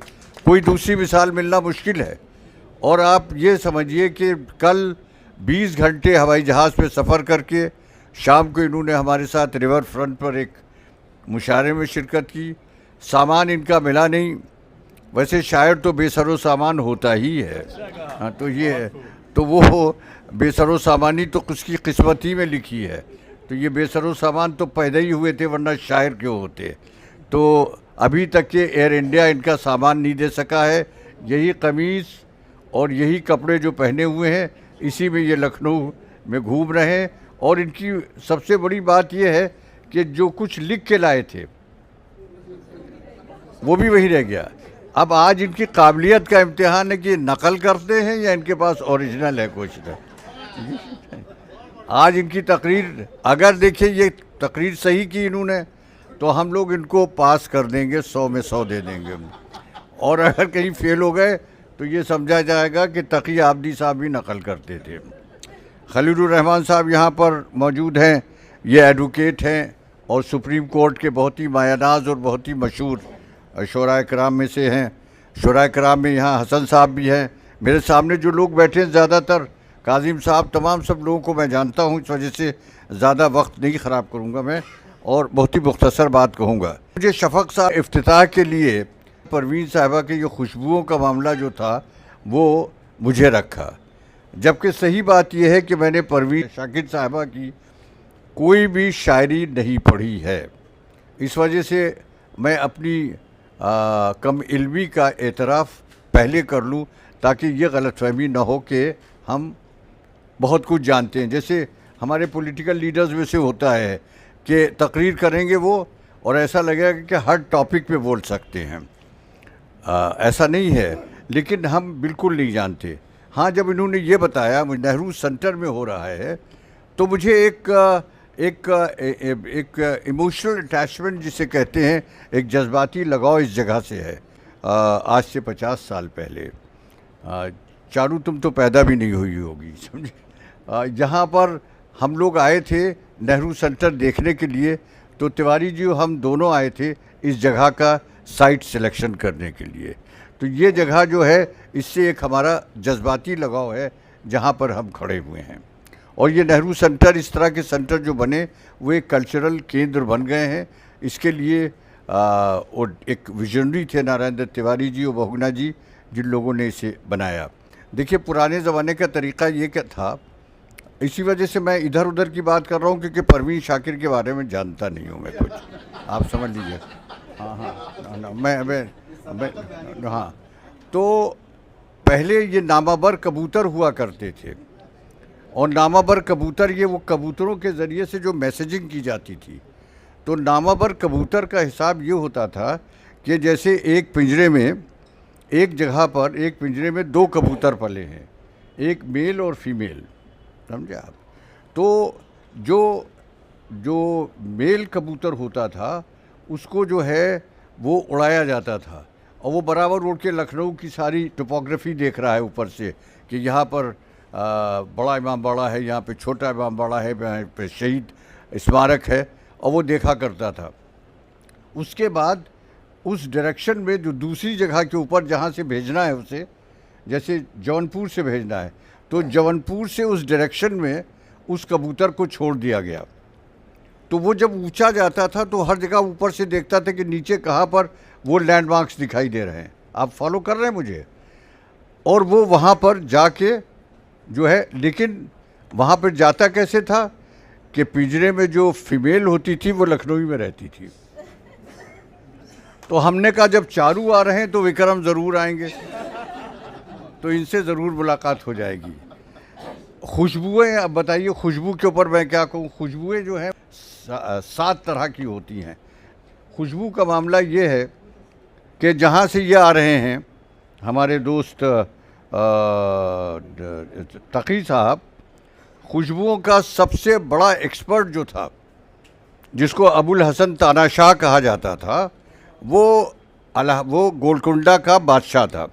कोई दूसरी मिसाल मिलना मुश्किल है। और आप ये समझिए कि कल 20 घंटे हवाई जहाज़ पे सफ़र करके शाम को इन्होंने हमारे साथ रिवर फ्रंट पर एक मुशायरे में शिरकत की। सामान इनका मिला नहीं, वैसे शायर तो बेसरो सामान होता ही है। हाँ, तो ये है, तो वो बेसरो सामानी तो उसकी किस्मत ही में लिखी है। तो ये बेसरो सामान तो पैदा ही हुए थे, वरना शायर क्यों होते। तो अभी तक के एयर इंडिया इनका सामान नहीं दे सका है। यही कमीज़ और यही कपड़े जो पहने हुए हैं, इसी में ये लखनऊ में घूम रहे हैं। और इनकी सबसे बड़ी बात ये है कि जो कुछ लिख के लाए थे वो भी वही रह गया। अब आज इनकी काबिलियत का इम्तिहान है कि नकल करते हैं या इनके पास ओरिजिनल है कुछ ना। आज इनकी तकरीर, अगर देखिए ये तकरीर सही की इन्होंने, तो हम लोग इनको पास कर देंगे, 100 में 100 दे देंगे। और अगर कहीं फेल हो गए तो ये समझा जाएगा कि तकी आबदी साहब भी नकल करते थे। खलीलुर रहमान साहब यहाँ पर मौजूद हैं। ये एडवोकेट हैं और सुप्रीम कोर्ट के बहुत ही मायानाज और बहुत ही मशहूर शोराए कराम में से हैं। शोराए कराम में यहाँ हसन साहब भी हैं। मेरे सामने जो लोग बैठे हैं ज़्यादातर, काजिम साहब, तमाम सब लोगों को मैं जानता हूँ। इस वजह से ज़्यादा वक्त नहीं ख़राब करूँगा मैं और बहुत ही मुख्तसर बात कहूँगा। मुझे शफ़क़ साहब इफ्तिताह के लिए परवीन साहिबा के ये खुशबुओं का मामला जो था वो मुझे रखा, जबकि सही बात यह है कि मैंने परवीन शाकिर साहिबा की कोई भी शायरी नहीं पढ़ी है। इस वजह से मैं अपनी कम इल्मी का एतराफ़ पहले कर लूँ ताकि ये गलतफहमी ना हो कि हम बहुत कुछ जानते हैं। जैसे हमारे पॉलिटिकल लीडर्स में से होता है कि तकरीर करेंगे वो और ऐसा लगेगा कि हर टॉपिक पे बोल सकते हैं। ऐसा नहीं है, लेकिन हम बिल्कुल नहीं जानते। हाँ, जब इन्होंने ये बताया नेहरू सेंटर में हो रहा है, तो मुझे एक इमोशनल अटैचमेंट जिसे कहते हैं, एक जज्बाती लगाव इस जगह से है। आज से 50 साल पहले, चारू तुम तो पैदा भी नहीं हुई होगी, समझे। जहाँ पर हम लोग आए थे नेहरू सेंटर देखने के लिए, तो तिवारी जी हम दोनों आए थे इस जगह का साइट सिलेक्शन करने के लिए। तो ये जगह जो है, इससे एक हमारा जज्बाती लगाव है जहाँ पर हम खड़े हुए हैं। और ये नेहरू सेंटर, इस तरह के सेंटर जो बने वो एक कल्चरल केंद्र बन गए हैं। इसके लिए और एक विजनरी थे नारायण दत्त तिवारी जी और बहुगुणा जी, जिन लोगों ने इसे बनाया। देखिए, पुराने ज़माने का तरीक़ा ये क्या था, इसी वजह से मैं इधर उधर की बात कर रहा हूँ, क्योंकि परवीन शाकिर के बारे में जानता नहीं हूँ मैं कुछ, आप समझ लीजिए। हाँ हाँ, मैं हाँ, तो पहले ये नामावर कबूतर हुआ करते थे, और नामावर कबूतर ये वो कबूतरों के ज़रिए से जो मैसेजिंग की जाती थी। तो नामावर कबूतर का हिसाब ये होता था कि जैसे एक पिंजरे में, एक जगह पर एक पिंजरे में 2 कबूतर पले हैं, एक मेल और फीमेल, समझे आप। तो जो मेल कबूतर होता था उसको जो है वो उड़ाया जाता था, और वो बराबर उड़ के लखनऊ की सारी टोपोग्राफी देख रहा है ऊपर से कि यहाँ पर बड़ा इमाम बाड़ा है, यहाँ पे छोटा इमाम बाड़ा है, यहाँ पे शहीद स्मारक है, और वो देखा करता था। उसके बाद उस डायरेक्शन में जो दूसरी जगह के ऊपर जहाँ से भेजना है उसे, जैसे जौनपुर से भेजना है, तो जौनपुर से उस डायरेक्शन में उस कबूतर को छोड़ दिया गया। तो वो जब ऊंचा जाता था तो हर जगह ऊपर से देखता था कि नीचे कहाँ पर वो लैंडमार्क्स दिखाई दे रहे हैं, आप फॉलो कर रहे हैं मुझे। और वो वहाँ पर जाके जो है, लेकिन वहाँ पर जाता कैसे था कि पिंजरे में जो फीमेल होती थी वो लखनऊ में रहती थी। तो हमने कहा जब चारू आ रहे हैं तो विक्रम ज़रूर आएंगे, तो इनसे ज़रूर मुलाकात हो जाएगी। खुशबुएँ, अब बताइए खुशबू के ऊपर मैं क्या कहूँ। खुशबुएँ जो हैं 7 तरह की होती हैं। खुशबू का मामला ये है कि जहाँ से ये आ रहे हैं हमारे दोस्त तकी साहब, खुशबुओं का सबसे बड़ा एक्सपर्ट जो था, जिसको अबुल हसन तानाशाह कहा जाता था, वो गोलकुंडा का बादशाह था,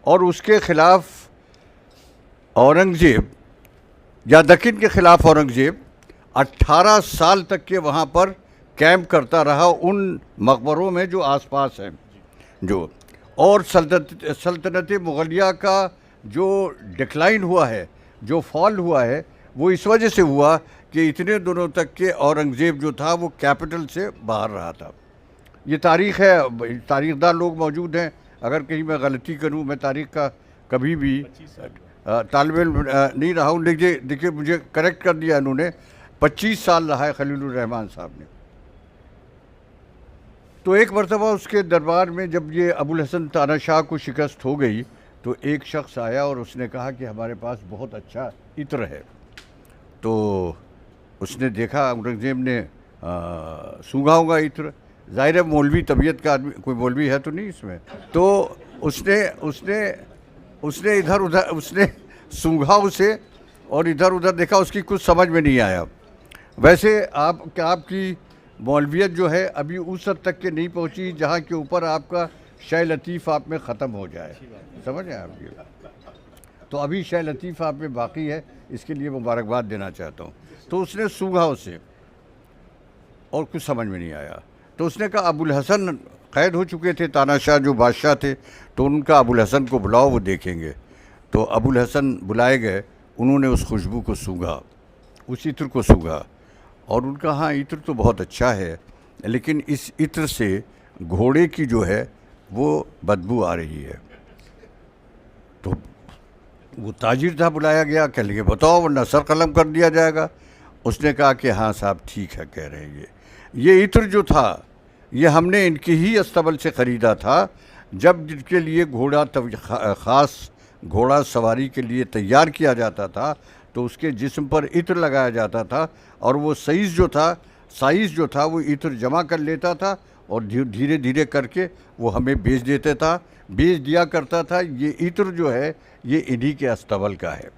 और उसके ख़िलाफ़ औरंगज़ेब, या दक्कन के ख़िलाफ़ औरंगज़ेब 18 साल तक के वहाँ पर कैंप करता रहा उन मकबरों में जो आसपास हैं जो। और सल्तनत मुग़लिया का जो डिक्लाइन हुआ है, जो फॉल हुआ है, वो इस वजह से हुआ कि इतने दिनों तक के औरंगज़ेब जो था वो कैपिटल से बाहर रहा था। ये तारीख़ है, तारीख़दान लोग मौजूद हैं, अगर कहीं मैं गलती करूं, मैं तारीख़ का कभी भी तालिब इल्म नहीं रहा हूँ। देखिए मुझे करेक्ट कर दिया इन्होंने, 25 साल रहा है खलीलुर रहमान साहब ने। तो एक मरतबा उसके दरबार में जब ये अबुल हसन तानाशाह को शिकस्त हो गई, तो एक शख्स आया और उसने कहा कि हमारे पास बहुत अच्छा इत्र है। तो उसने देखा, औरंगज़ेब ने सूंघा होगा इत्र, ज़ाहिर है मौलवी तबीयत का आदमी, कोई मौलवी है तो नहीं इसमें। तो उसने इधर उधर उसने सूंघा उसे और इधर उधर देखा, उसकी कुछ समझ में नहीं आया। वैसे आपकी मौलवियत जो है अभी उस हद तक के नहीं पहुंची जहां के ऊपर आपका शय लतीफ़ आप में ख़त्म हो जाए, समझ रहे हैं आप ये। तो अभी शय लतीफ़ आप में बाकी है, इसके लिए मुबारकबाद देना चाहता हूँ। तो उसने सूंघा उसे और कुछ समझ में नहीं आया। तो उसने कहा अबुल हसन कैद हो चुके थे, तानाशाह जो बादशाह थे, तो उनका अबुल हसन को बुलाओ, वो देखेंगे। तो अबुल हसन बुलाए गए, उन्होंने उस खुशबू को सूंघा, उस इत्र को सूंघा, और उनका हाँ इत्र तो बहुत अच्छा है, लेकिन इस इत्र से घोड़े की जो है वो बदबू आ रही है। तो वो ताजिर था, बुलाया गया, कह लगे बताओ वरना सर कलम कर दिया जाएगा। उसने कहा कि हाँ साहब ठीक है कह रहे हैं। ये इत्र जो था ये हमने इनके ही अस्तबल से ख़रीदा था, जब जिनके लिए ख़ास घोड़ा सवारी के लिए तैयार किया जाता था तो उसके जिस्म पर इत्र लगाया जाता था, और वो साइज़ जो था वो इत्र जमा कर लेता था और धीरे धीरे करके वो हमें बेच दिया करता था। ये इत्र जो है ये इन्हीं के अस्तबल का है।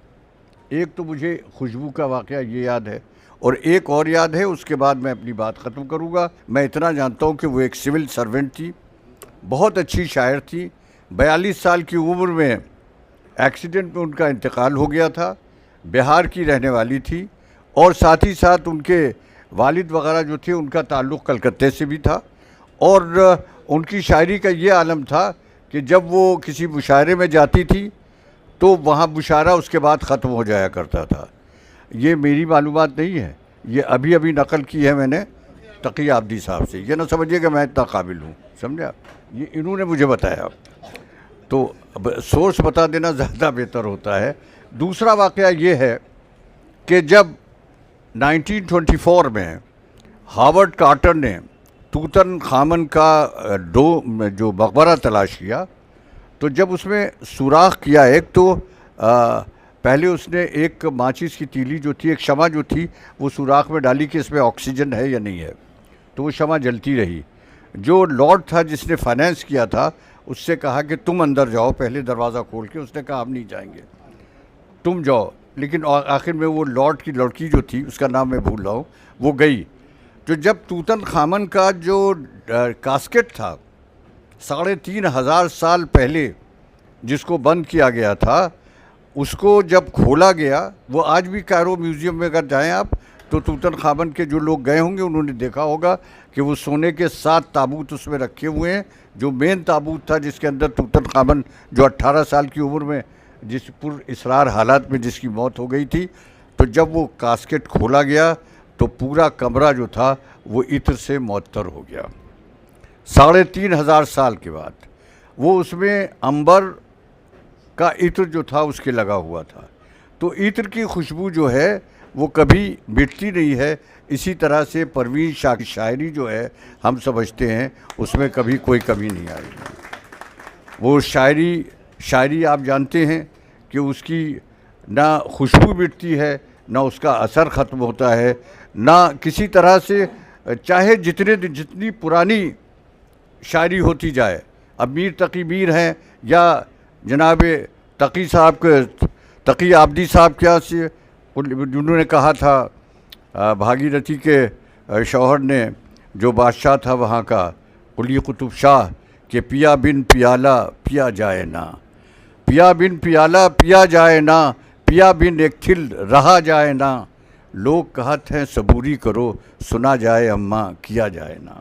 एक तो मुझे खुशबू का वाक़या ये याद है, और एक और याद है, उसके बाद मैं अपनी बात ख़त्म करूँगा। मैं इतना जानता हूँ कि वो एक सिविल सर्वेंट थी, बहुत अच्छी शायर थी। 42 साल की उम्र में एक्सीडेंट में उनका इंतकाल हो गया था। बिहार की रहने वाली थी, और साथ ही साथ उनके वालिद वग़ैरह जो थे उनका ताल्लुक़ कलकत्ते से भी था। और उनकी शायरी का ये आलम था कि जब वो किसी मुशायरे में जाती थी तो वहाँ मुशायरा उसके बाद ख़त्म हो जाया करता था। ये मेरी मालूमात नहीं है, ये अभी नकल की है मैंने तकी आब्दी साहब से। ये ना समझिएगा मैं इतना काबिल हूँ, समझा, ये इन्होंने मुझे बताया। तो अब सोर्स बता देना ज़्यादा बेहतर होता है। दूसरा वाक़या ये है कि जब 1924 में हावर्ड कार्टर ने तूतनखामन का जो मकबरा तलाश किया, तो जब उसमें सुराख किया एक, तो पहले उसने एक माचिस की तीली जो थी, एक शमा जो थी, वो सुराख में डाली कि इसमें ऑक्सीजन है या नहीं है, तो वो शमा जलती रही। जो लॉर्ड था जिसने फाइनेंस किया था, उससे कहा कि तुम अंदर जाओ पहले दरवाज़ा खोल के। उसने कहा हम नहीं जाएंगे, तुम जाओ। लेकिन आखिर में वो लॉर्ड की लड़की जो थी, उसका नाम मैं भूल रहा हूँ, वो गई। तो जब तूतनखामन का जो कास्केट था 3,500 साल पहले जिसको बंद किया गया था, उसको जब खोला गया, वो आज भी कायरो म्यूज़ियम में अगर जाएं आप, तो तूतनखामन के जो लोग गए होंगे उन्होंने देखा होगा कि वो सोने के 7 ताबूत उसमें रखे हुए हैं। जो मेन ताबूत था जिसके अंदर तूतनखामन जो 18 साल की उम्र में जिस पुरइसरार हालात में जिसकी मौत हो गई थी, तो जब वो कास्केट खोला गया तो पूरा कमरा जो था वो इत्र से मुअत्तर हो गया। 3,500 साल के बाद वो उसमें अंबर का इत्र जो था उसके लगा हुआ था। तो इत्र की खुशबू जो है वो कभी मिटती नहीं है। इसी तरह से परवीन शाह की शायरी जो है हम समझते हैं उसमें कभी कोई कमी नहीं आएगी। वो शायरी आप जानते हैं कि उसकी ना खुशबू मिटती है, ना उसका असर ख़त्म होता है, ना किसी तरह से चाहे जितनी पुरानी शायरी होती जाए। अब मीर तकी मीर हैं या जनाब तकी साहब के तकी आबदी साहब क्या से उन्होंने कहा था, भागीरथी के शौहर ने जो बादशाह था वहाँ का, कुली कुतुब शाह, के पिया बिन पियाला पिया जाए ना, पिया बिन पियाला पिया जाए ना, पिया बिन एक थिल रहा जाए ना, लोग कहत हैं सबूरी करो सुना जाए अम्मा किया जाए ना।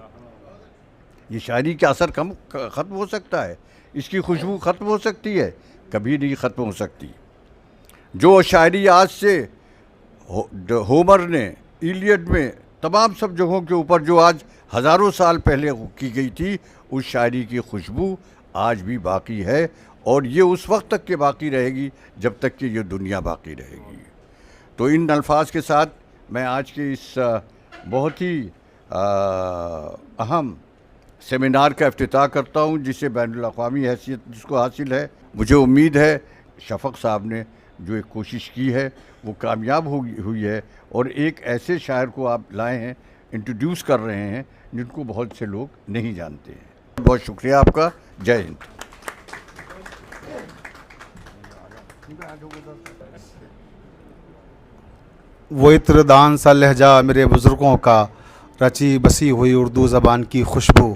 ये शायरी का असर ख़त्म हो सकता है, इसकी खुशबू ख़त्म हो सकती है, कभी नहीं ख़त्म हो सकती। जो शायरी आज से होमर ने इलियड में तमाम सब जगहों के ऊपर जो आज हज़ारों साल पहले की गई थी, उस शायरी की खुशबू आज भी बाकी है और ये उस वक्त तक के बाकी रहेगी जब तक कि ये दुनिया बाकी रहेगी। तो इन अल्फाज के साथ मैं आज के इस बहुत ही अहम सेमिनार का इफ्तिताह करता हूँ, जिसे बैनुल-अक़वामी हैसियत जिसको हासिल है। मुझे उम्मीद है शफ़क़ साहब ने जो एक कोशिश की है वो कामयाब हुई है और एक ऐसे शायर को आप लाए हैं, इंट्रोड्यूस कर रहे हैं जिनको बहुत से लोग नहीं जानते हैं। बहुत शुक्रिया आपका। जय हिंद। वो इत्रदान सा लहजा मेरे बुज़ुर्गों का, रची बसी हुई उर्दू ज़बान की खुशबू।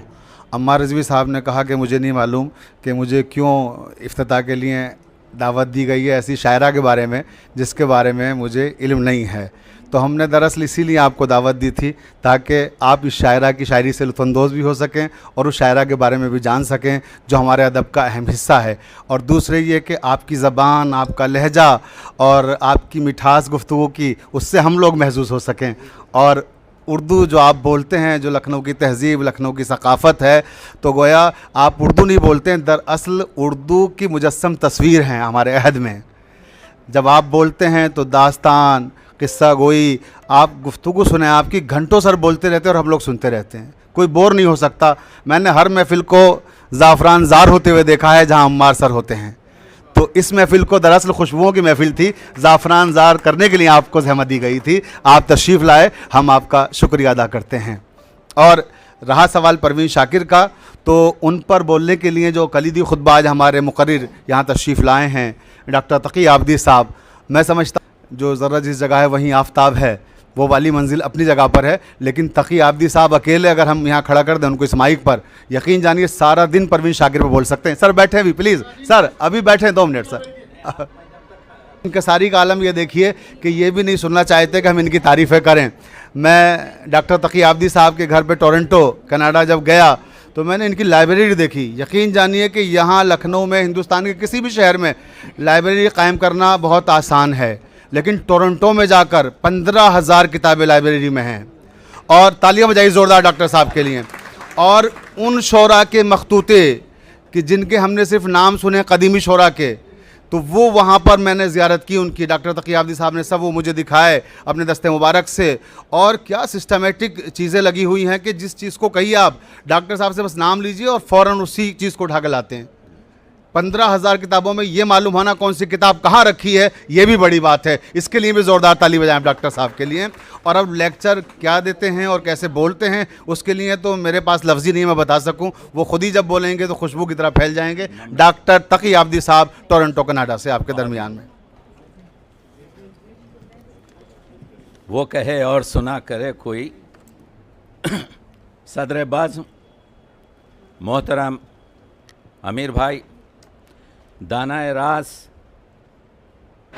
अम्मार रिज़वी साहब ने कहा कि मुझे नहीं मालूम कि मुझे क्यों इफ्तिताह के लिए दावत दी गई है ऐसी शायरा के बारे में जिसके बारे में मुझे इल्म नहीं है। तो हमने दरअसल इसीलिए आपको दावत दी थी ताकि आप इस शायरा की शायरी से लुत्फ़अंदोज़ भी हो सकें और उस शायरा के बारे में भी जान सकें जो हमारे अदब का अहम हिस्सा है। और दूसरे ये कि आपकी ज़बान, आपका लहजा और आपकी मिठास गुफ्तगू की, उससे हम लोग महसूस हो सकें। और उर्दू जो आप बोलते हैं, जो लखनऊ की तहज़ीब, लखनऊ की सकाफ़त है, तो गोया आप उर्दू नहीं बोलते हैं, दरअसल उर्दू की मुजस्सम तस्वीर हैं हमारे अहद में। जब आप बोलते हैं तो दास्तान, किस्सा गोई, आप गुफ्तगू सुने, आपकी घंटों सर बोलते रहते हैं और हम लोग सुनते रहते हैं, कोई बोर नहीं हो सकता। मैंने हर महफ़िल को ज़ाफ़रान ज़ार होते हुए देखा है जहाँ अम्मार सर होते हैं। तो इस महफ़िल को दरअसल खुशबुओं की महफ़िल थी, ज़ाफ़रान ज़ार करने के लिए आपको ज़हमत दी गई थी, आप तशरीफ़ लाए, हम आपका शुक्रिया अदा करते हैं। और रहा सवाल परवीन शाकिर का, तो उन पर बोलने के लिए जो कलीदी खुतबा आज हमारे मुकर्रिर यहाँ तशरीफ़ लाए हैं डॉक्टर तकी आबदी साहब, मैं समझता जो ज़रा जिस जगह है वहीं आफ्ताब है, वो वाली मंजिल अपनी जगह पर है, लेकिन तकी आबदी साहब अकेले अगर हम यहाँ खड़ा कर दें उनको इस माइक पर, यकीन जानिए सारा दिन परवीन शाकिर पर बोल सकते हैं। सर बैठे भी प्लीज़, सर अभी बैठे 2 मिनट सर। इनका सारी का आलम ये देखिए कि ये भी नहीं सुनना चाहते कि हम इनकी तारीफ़ें करें। मैं डॉक्टर तकी आबदी साहब के घर पे टोरंटो कनाडा जब गया तो मैंने इनकी लाइब्रेरी देखी। यकीन जानिए कि यहाँ लखनऊ में, हिंदुस्तान के किसी भी शहर में लाइब्रेरी कायम करना बहुत आसान है, लेकिन टोरंटो में जाकर 15,000 किताबें लाइब्रेरी में हैं। और तालियां बजाई ज़ोरदार डॉक्टर साहब के लिए। और उन शोरा के मखतूते कि जिनके हमने सिर्फ नाम सुने, कदीमी शोरा के, तो वो वहाँ पर मैंने ज़ियारत की उनकी, डॉक्टर तकियाब्दी साहब ने सब वो मुझे दिखाए अपने दस्ते मुबारक से। और क्या सिस्टमेटिक चीज़ें लगी हुई हैं कि जिस चीज़ को कहिए आप डॉक्टर साहब से बस नाम लीजिए और फ़ौरन उसी चीज़ को उठा के लाते हैं। 15,000 किताबों में ये मालूम होना कौन सी किताब कहाँ रखी है, ये भी बड़ी बात है। इसके लिए भी ज़ोरदार ताली बजाएं डॉक्टर साहब के लिए। और अब लेक्चर क्या देते हैं और कैसे बोलते हैं उसके लिए तो मेरे पास लफ्ज़ ही नहीं मैं बता सकूं, वो खुद ही जब बोलेंगे तो खुशबू की तरह फैल जाएंगे। डॉक्टर तकियाब्दी साहब, टोरंटो कनाडा से आपके दरमियान में। वो कहे और सुना करे कोई। सदर बाज़ मोहतरम अमीर भाई, दानाए रास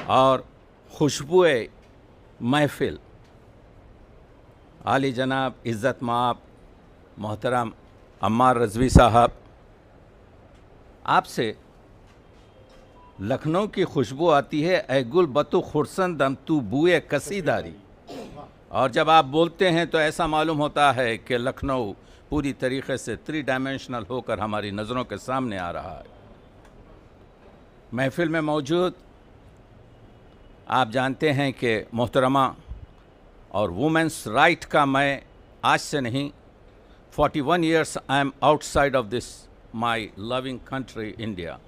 और खुशबुए महफिल आली जनाब इज़्ज़त माब मोहतरम अम्मार रज़वी साहब, आपसे लखनऊ की खुशबू आती है, ए गुल बतु खुरसन दम तू बुए कसीदारी। और जब आप बोलते हैं तो ऐसा मालूम होता है कि लखनऊ पूरी तरीक़े से 3 डायमेंशनल होकर हमारी नज़रों के सामने आ रहा है। महफिल में मौजूद आप जानते हैं कि मोहतरमा और वुमेंस राइट का मैं आज से नहीं 41 years I am outside of this my loving country India.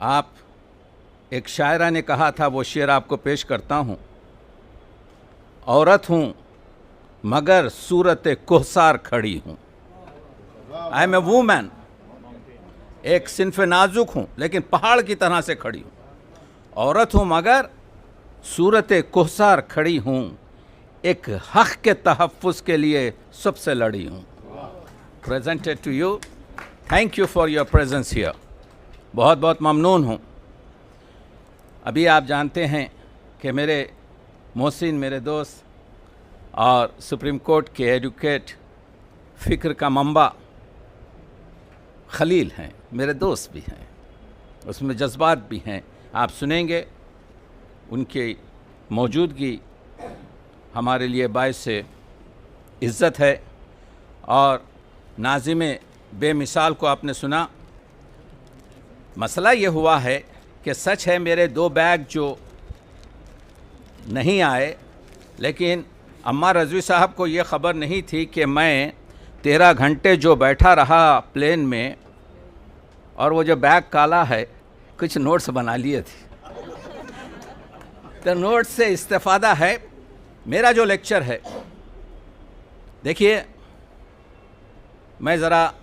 आप एक शायरा ने कहा था, वो शेर आपको पेश करता हूँ। औरत हूँ मगर सूरत कोहसार खड़ी हूँ। आई एम ए वूमेन, एक सिन्फ नाजुक हूँ लेकिन पहाड़ की तरह से खड़ी हूँ। औरत हूँ मगर सूरत कोहसार खड़ी हूँ, एक हक़ के तहफ़्फ़ुज़ के लिए सबसे लड़ी हूँ। Presented to you, thank you for your presence here. बहुत बहुत ममनून हूँ। अभी आप जानते हैं कि मेरे मोहसिन, मेरे दोस्त और सुप्रीम कोर्ट के एडवोकेट, फ़िक्र का मंबा खलील हैं, मेरे दोस्त भी हैं, उसमें जज्बात भी हैं। आप सुनेंगे, उनकी मौजूदगी हमारे लिए बाइस से इज़्ज़त है। और नाज़िम बेमिसाल को आपने सुना। मसला ये हुआ है कि सच है मेरे 2 बैग जो नहीं आए, लेकिन अम्मा रज़वी साहब को ये ख़बर नहीं थी कि मैं 13 घंटे जो बैठा रहा प्लेन में, और वो जो बैग काला है, कुछ नोट्स बना लिए थे। तो नोट्स से इस्तेफ़ादा है। मेरा जो लेक्चर है, देखिए मैं ज़रा,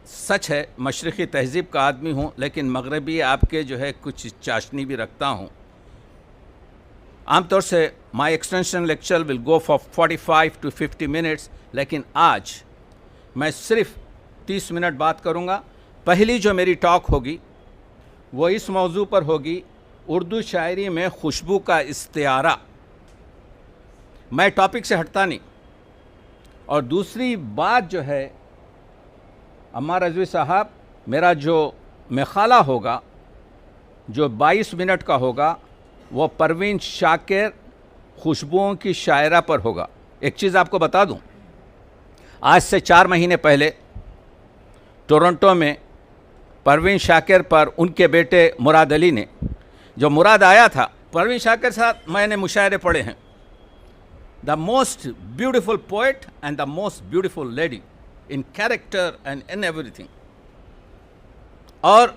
सच है मशरक़ी तहज़ीब का आदमी हूँ, लेकिन मगरबी आपके जो है कुछ चाशनी भी रखता हूँ। आमतौर से my extension lecture will go for 45 to 50 minutes, लेकिन आज मैं सिर्फ 30 मिनट बात करूँगा। पहली जो मेरी टॉक होगी वो इस मौजू पर होगी, उर्दू शायरी में खुशबू का इस्तिआरा। मैं टॉपिक से हटता नहीं। और दूसरी बात जो है, अम्मा रज़वी साहब, मेरा जो मक़ाला होगा जो 22 मिनट का होगा, वो परवीन शाकिर खुशबुओं की शायरा पर होगा। एक चीज़ आपको बता दूं, आज से 4 महीने पहले टोरंटो में परवीन शाकिर पर उनके बेटे मुराद अली ने, जो मुराद आया था, परवीन शाकिर साथ मैंने मुशायरे पढ़े हैं। The most beautiful poet and the most beautiful lady in character and in everything. और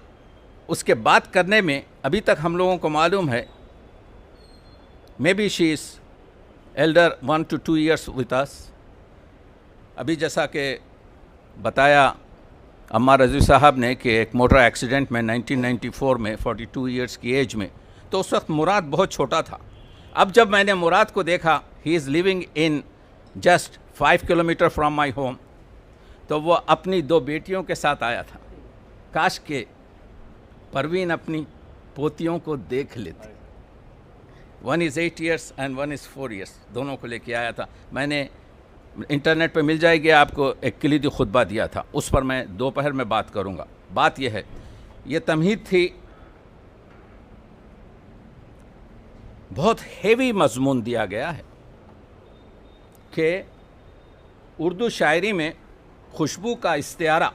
उसके बात करने में अभी तक हम लोगों को मालूम है, may be she is Elder 1 to 2 years with us. अभी जैसा कि बताया अम्मा रज़वी साहब ने कि एक मोटर एक्सीडेंट में 1994 में 42 ईयर्स की एज में, तो उस वक्त मुराद बहुत छोटा था। अब जब मैंने मुराद को देखा, he is living in just 5 kilometre from my home, तो वो अपनी 2 बेटियों के साथ आया था। काश के परवीन अपनी पोतियों को देख लेती। 1 is 8 years and 1 is 4 years, दोनों को लेके आया था। मैंने इंटरनेट पे मिल जाएगी आपको, एक कलीदी खुतबा दिया था, उस पर मैं दोपहर में बात करूँगा। बात यह है, ये तमहीद थी, बहुत हेवी मजमून दिया गया है कि उर्दू शायरी में खुशबू का इस्तिआरा।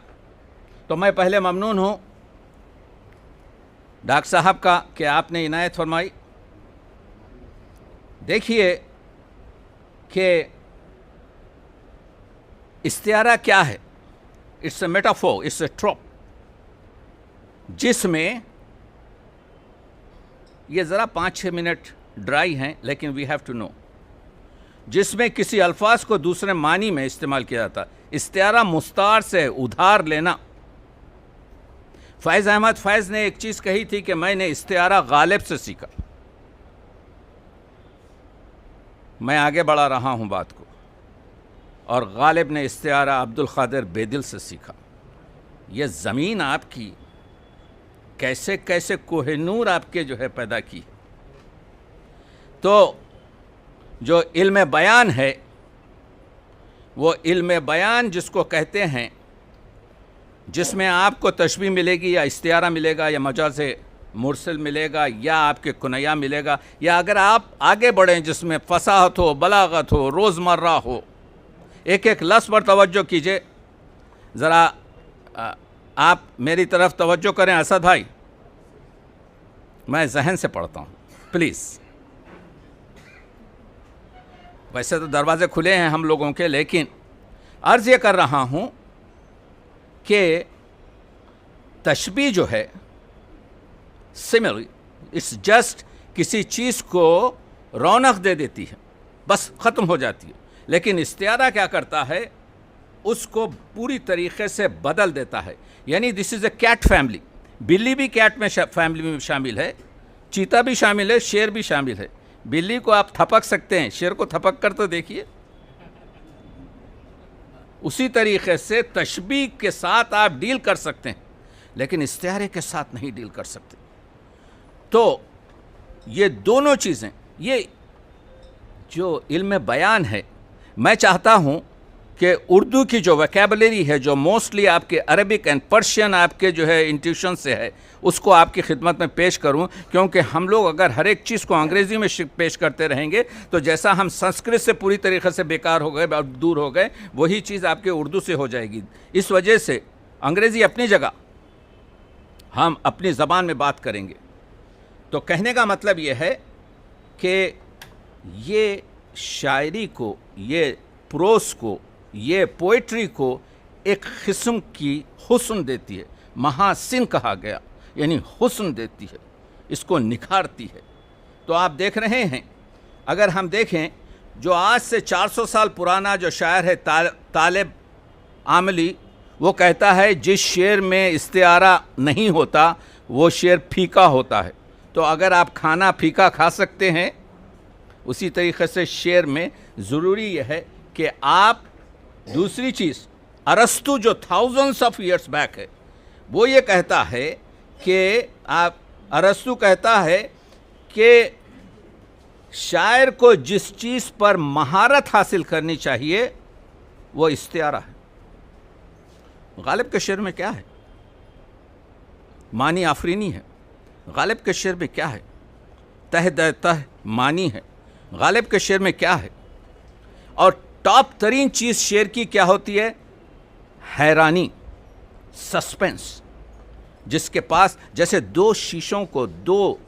तो मैं पहले ममनून हूँ डॉक्टर साहब का कि आपने इनायत फरमाई। देखिए कि इस्तिआरा क्या है। It's a metaphor, it's a trope, जिसमें ये ज़रा 5-6 मिनट ड्राई हैं, लेकिन वी हैव टू नो, जिसमें किसी अल्फाज को दूसरे मानी में इस्तेमाल किया जाता। इस्तिआरा मुस्तार से उधार लेना। फैज़ अहमद फैज़ ने एक चीज़ कही थी कि मैंने इस्तिआरा गालिब से सीखा। मैं आगे बढ़ा रहा हूँ बात को, और गालिब ने इस्तिआरा अब्दुल क़ादिर बेदिल से सीखा। यह ज़मीन आपकी कैसे कैसे कोहिनूर आपके जो है पैदा की। तो जो इल्म बयान है, वो इल्म बयान जिसको कहते हैं, जिसमें आपको तशबीह मिलेगी या इस्तिआरा मिलेगा या मजाज़ मुरसल मिलेगा या आपके कुनैया मिलेगा, या अगर आप आगे बढ़ें जिसमें फसाहत हो, बलागत हो, रोज़मर्रा हो, एक एक लफ्ज़ पर तवज्जो कीजिए। ज़रा आप मेरी तरफ तवज्जो करें असद भाई, मैं जहन से पढ़ता हूँ प्लीज़। वैसे तो दरवाजे खुले हैं हम लोगों के, लेकिन अर्ज़ ये कर रहा हूँ कि तशबीह जो है, सिमिलर, इट्स जस्ट किसी चीज़ को रौनक दे देती है, बस ख़त्म हो जाती है। लेकिन इस्तिआरा क्या करता है, उसको पूरी तरीक़े से बदल देता है। यानी this is a cat family. बिल्ली भी कैट में फैमिली में शामिल है, चीता भी शामिल है, शेर भी शामिल है। बिल्ली को आप थपक सकते हैं, शेर को थपक कर तो देखिए। उसी तरीक़े से तशबीह के साथ आप डील कर सकते हैं, लेकिन इस्तिआरे के साथ नहीं डील कर सकते। तो ये दोनों चीज़ें, ये जो इल्म बयान है, मैं चाहता हूँ कि उर्दू की जो वोकैबुलरी है, जो मोस्टली आपके अरबिक एंड पर्शियन आपके जो है इंट्यूशन से है, उसको आपकी खिदमत में पेश करूं, क्योंकि हम लोग अगर हर एक चीज़ को अंग्रेज़ी में पेश करते रहेंगे तो जैसा हम संस्कृत से पूरी तरीक़े से बेकार हो गए, दूर हो गए, वही चीज़ आपके उर्दू से हो जाएगी। इस वजह से अंग्रेज़ी अपनी जगह, हम अपनी ज़बान में बात करेंगे। तो कहने का मतलब ये है कि ये शायरी को, ये प्रोस को, ये पोइट्री को एक किस्म की हुस्न देती है। महासिन कहा गया, यानी हुस्न देती है, इसको निखारती है। तो आप देख रहे हैं, अगर हम देखें जो आज से 400 साल पुराना जो शायर है तालिब आमली, वो कहता है जिस शेर में इस्तिआरा नहीं होता वो शेर फीका होता है। तो अगर आप खाना फीका खा सकते हैं, उसी तरीक़े से शेर में ज़रूरी यह है कि आप दूसरी चीज़, अरस्तु जो थाउजेंड्स ऑफ ईयर्स बैक है, वो ये कहता है कि अरस्तु कहता है कि शायर को जिस चीज़ पर महारत हासिल करनी चाहिए वो इस्तिआरा है। गालिब के शेर में क्या है? मानी आफरीनी है। गालिब के शेर में क्या है? तह दर तह मानी है। गालिब के शेर में क्या है? और टॉप तरीन चीज़ शेर की क्या होती है? हैरानी, सस्पेंस। जिसके पास जैसे दो शीशों को, दो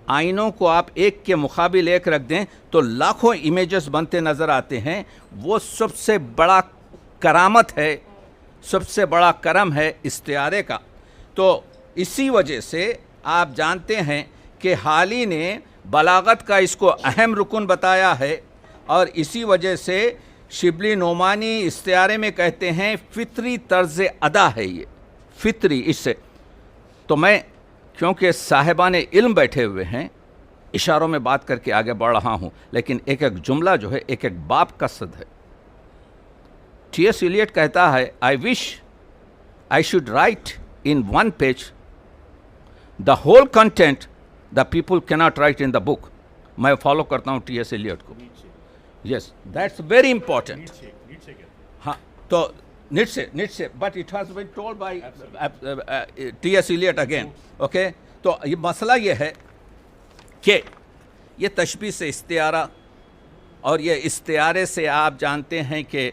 आईनों को आप एक के मुकाबिल एक रख दें तो लाखों इमेजेस बनते नज़र आते हैं। वो सबसे बड़ा करामत है, सबसे बड़ा करम है इस्तिआरे का। तो इसी वजह से आप जानते हैं कि हाली ने बलागत का इसको अहम रुकन बताया है, और इसी वजह से शिबली नोमानी इस्तिआरे में कहते हैं फितरी तर्ज़ अदा है ये, फितरी। इससे तो मैं, क्योंकि साहिबान इल्म बैठे हुए हैं, इशारों में बात करके आगे बढ़ रहा हूँ, लेकिन एक एक जुमला जो है एक एक बाप का सद है। T.S. Eliot कहता है, I wish I should write in one page the whole content the people cannot write in the book. मैं फॉलो करता हूँ T.S. Eliot को। Yes, that's very important. हाँ, तो Nietzsche, but it has been told by T.S. Eliot again. Okay? तो ये मसला ये है कि ये तशबीह से इस्तिआरा, और ये इस्तिआरे से आप जानते हैं कि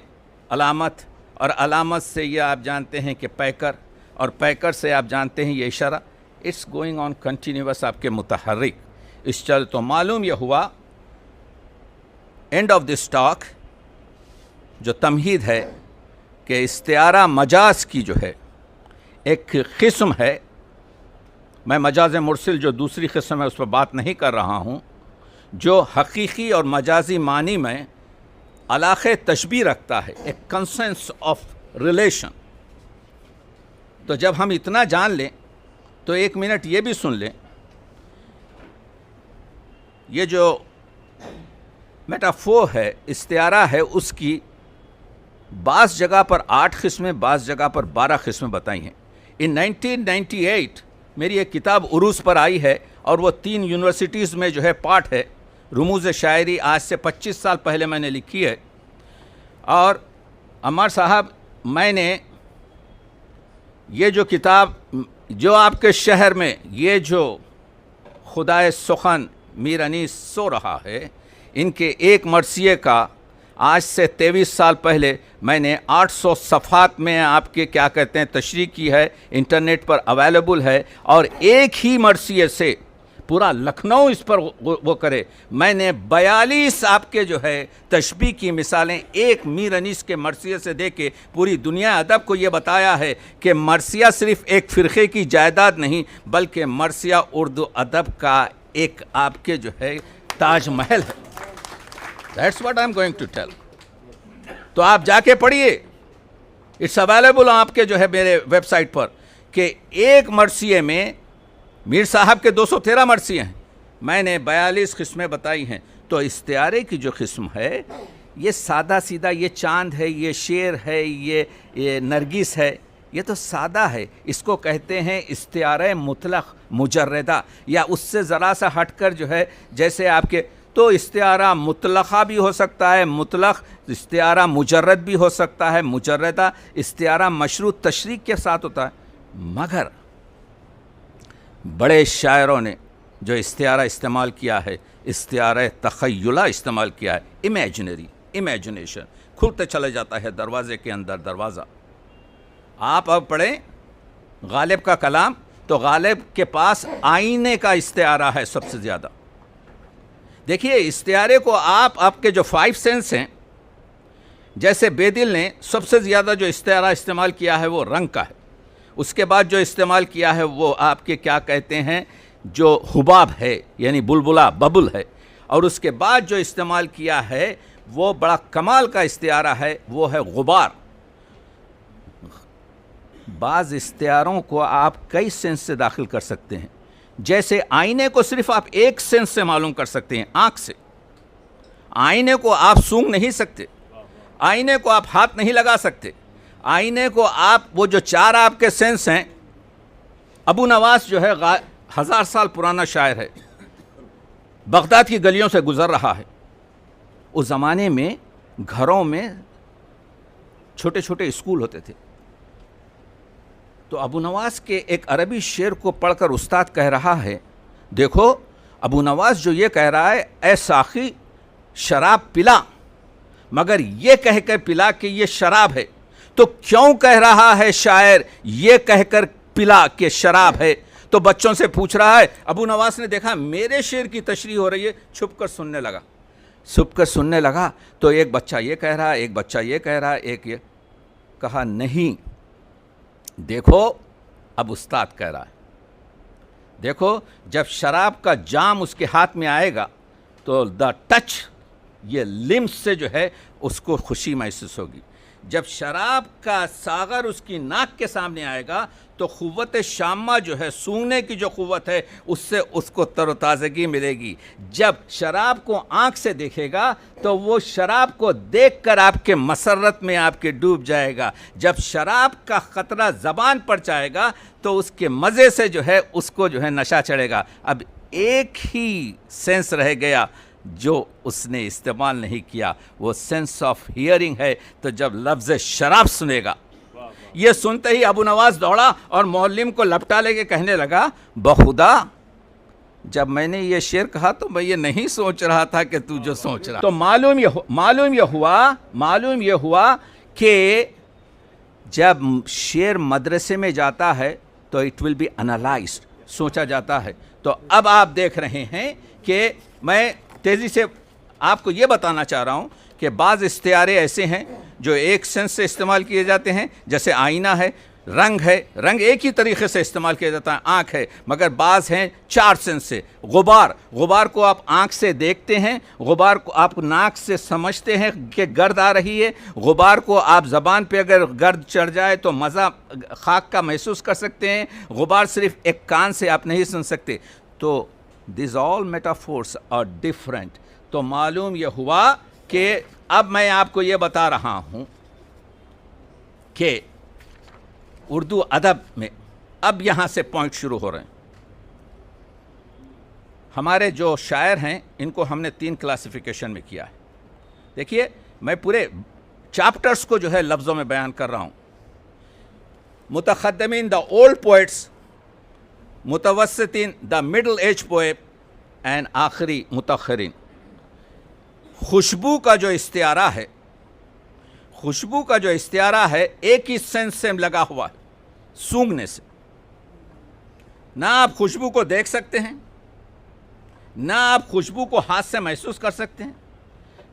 अलामत, और अलामत से ये आप जानते हैं कि पैकर, और पैकर से आप जानते हैं ये इशारा। इट्स गोइंग ऑन कंटिन्यूअस आपके मुतहर्रिक इस चल। तो मालूम यह हुआ एंड ऑफ दिस टॉक जो तमहीद है कि इस्तिआरा मजाज की जो है एक किस्म है, मैं मजाज मुरसिल जो दूसरी किस्म है उस पर बात नहीं कर रहा हूँ, जो हकीकी और मजाजी मानी में अलाक़े तशबीह रखता है, एक कंसेंस ऑफ रिलेशन। तो जब हम इतना जान लें तो एक मिनट ये भी सुन लें, ये जो मेटाफोर है, इस्तिआरा है, उसकी बाज़ जगह पर 8 किस्में, बाज़ जगह पर 12 किस्में बताई हैं। इन 1998 मेरी एक किताब उरूस पर आई है और वो 3 यूनिवर्सिटीज़ में जो है पाठ है, रुमूज़ शायरी, आज से 25 साल पहले मैंने लिखी है। और अमर साहब, मैंने ये जो किताब जो आपके शहर में ये जो खुदाए सुखन मीर अनीस सो रहा है, इनके एक मरसिए का आज से 23 साल पहले मैंने 800 सफ़ात में आपके क्या कहते हैं तशरीह की है, इंटरनेट पर अवेलेबल है। और एक ही मरसिए से पूरा लखनऊ इस पर वो करे। मैंने 42 आपके जो है तशबीह की मिसालें एक मीर अनीस के मरसिए से दे के पूरी दुनिया अदब को ये बताया है कि मरसिया सिर्फ़ एक फ़िरक़े की जायदाद नहीं, बल्कि मरसिया उर्दू अदब का एक आपके जो है ताज महल है। That's what I am going to tell. तो आप जाके पढ़िए, इट्स अवेलेबल आपके जो है मेरे वेबसाइट पर, कि एक मरसिए में मीर साहब के 213 मरसिए हैं, मैंने 42 किस्में बताई हैं। तो इस्तिआरे की जो किस्म है ये सादा सीधा, ये चांद है, ये शेर है, ये नरगिस है, ये तो सादा है। इसको कहते हैं इस्तिआरा मुतलक मुजर्रदा, या उससे ज़रा सा हटकर जो है जैसे आपके, तो इस्तिआरा मुतलक़ा भी हो सकता है, मुतलक़ इस्तिआरा मुजर्रद भी हो सकता है, मुजर्रदा इस्तिआरा मशरूत तशरीक के साथ होता है। मगर बड़े शायरों ने जो इस्तिआरा इस्तेमाल किया है, इस्तिआरा तख़य्युला इस्तेमाल किया है, इमेजिनरी, इमेजिनेशन। खुलते चले जाता है दरवाज़े के अंदर दरवाज़ा। आप अब पढ़ें गालिब का कलाम, तो गालिब के पास आईने का इस्तिआरा है सबसे ज़्यादा। देखिए, इस्तिआरे को आप आपके जो 5 सेंस हैं, जैसे बेदिल ने सबसे ज़्यादा जो इस्तिआरा इस्तेमाल किया है वो रंग का है। उसके बाद जो इस्तेमाल किया है वो आपके क्या कहते हैं, जो हुबाब है यानी बुलबुला, बबुल है। और उसके बाद जो इस्तेमाल किया है वो बड़ा कमाल का इस्तिआरा है, वो है गुबार। बाज़ इस्तिआरों को आप कई सेंस से दाखिल कर सकते हैं। जैसे आईने को सिर्फ आप एक सेंस से मालूम कर सकते हैं, आँख से। आईने को आप सूंघ नहीं सकते, आईने को आप हाथ नहीं लगा सकते, आईने को आप, वो जो 4 आपके सेंस हैं, अबू नवास जो है 1000 साल पुराना शायर है, बगदाद की गलियों से गुज़र रहा है। उस ज़माने में घरों में छोटे छोटे स्कूल होते थे। तो अबू नवास के एक अरबी शेर को पढ़कर उस्ताद कह रहा है, देखो अबू नवास जो ये कह रहा है, ए साखी शराब पिला, मगर ये कहकर पिला कि ये शराब है। तो क्यों कह रहा है शायर ये कहकर पिला कि शराब है? तो बच्चों से पूछ रहा है। अबू नवास ने देखा मेरे शेर की तशरीह हो रही है, छुप कर सुनने लगा। छुप कर सुनने लगा तो एक बच्चा ये कह रहा है, एक बच्चा ये कह रहा है, एक ये कहा, नहीं देखो अब उस्ताद कह रहा है। देखो जब शराब का जाम उसके हाथ में आएगा तो द टच, ये लिम्स से जो है उसको खुशी महसूस होगी। जब शराब का सागर उसकी नाक के सामने आएगा तो क़ुव्वत शामा जो है, सूंघने की जो क़ुव्वत है, उससे उसको तरोताज़गी मिलेगी। जब शराब को आँख से देखेगा तो वो शराब को देखकर आपके मसरत में आपके डूब जाएगा। जब शराब का ख़तरा ज़बान पर जाएगा तो उसके मज़े से जो है उसको जो है नशा चढ़ेगा। अब एक ही सेंस रह गया जो उसने इस्तेमाल नहीं किया, वो सेंस ऑफ हियरिंग है। तो जब लफ्ज़ शराब सुनेगा, ये सुनते ही अबू नवाज दौड़ा और मौलिम को लपटा लेके कहने लगा, बखुदा जब मैंने ये शेर कहा तो मैं ये नहीं सोच रहा था कि तू जो सोच रहा। तो मालूम ये हुआ कि जब शेर मदरसे में जाता है तो इट विल बी एनालाइज्ड, सोचा जाता है। तो अब आप देख रहे हैं कि मैं तेज़ी से आपको ये बताना चाह रहा हूँ कि बाज़ इस्तिआरे ऐसे हैं जो एक सेंस से इस्तेमाल किए जाते हैं, जैसे आईना है, रंग है, रंग एक ही तरीके से इस्तेमाल किया जाता है, आँख है, मगर बाज़ हैं 4 सेंस से। गुबार, गुबार को आप आँख से देखते हैं, गुबार को आप नाक से समझते हैं कि गर्द आ रही है, गुबार को आप ज़बान पे अगर गर्द चढ़ जाए तो मज़ा खाक का महसूस कर सकते हैं, गुबार सिर्फ एक कान से आप नहीं सुन सकते। तो this all metaphors are different. तो मालूम यह हुआ कि अब मैं आपको ये बता रहा हूँ कि उर्दू अदब में अब यहाँ से पॉइंट शुरू हो रहे हैं। हमारे जो शायर हैं इनको हमने 3 क्लासिफिकेशन में किया है। देखिए, मैं पूरे चैप्टर्स को जो है लफ्ज़ों में बयान कर रहा हूँ। मुतक़द्दिमीन द ओल्ड पोइट्स, मुतवस्सितीन the middle age poet and आखिरी मुतअख़्खरीन। खुशबू का जो इस्तिआरा है, खुशबू का जो इस्तिआरा है एक ही सेंस से लगा हुआ है, सूंघने से। ना आप खुशबू को देख सकते हैं, ना आप खुशबू को हाथ से महसूस कर सकते हैं,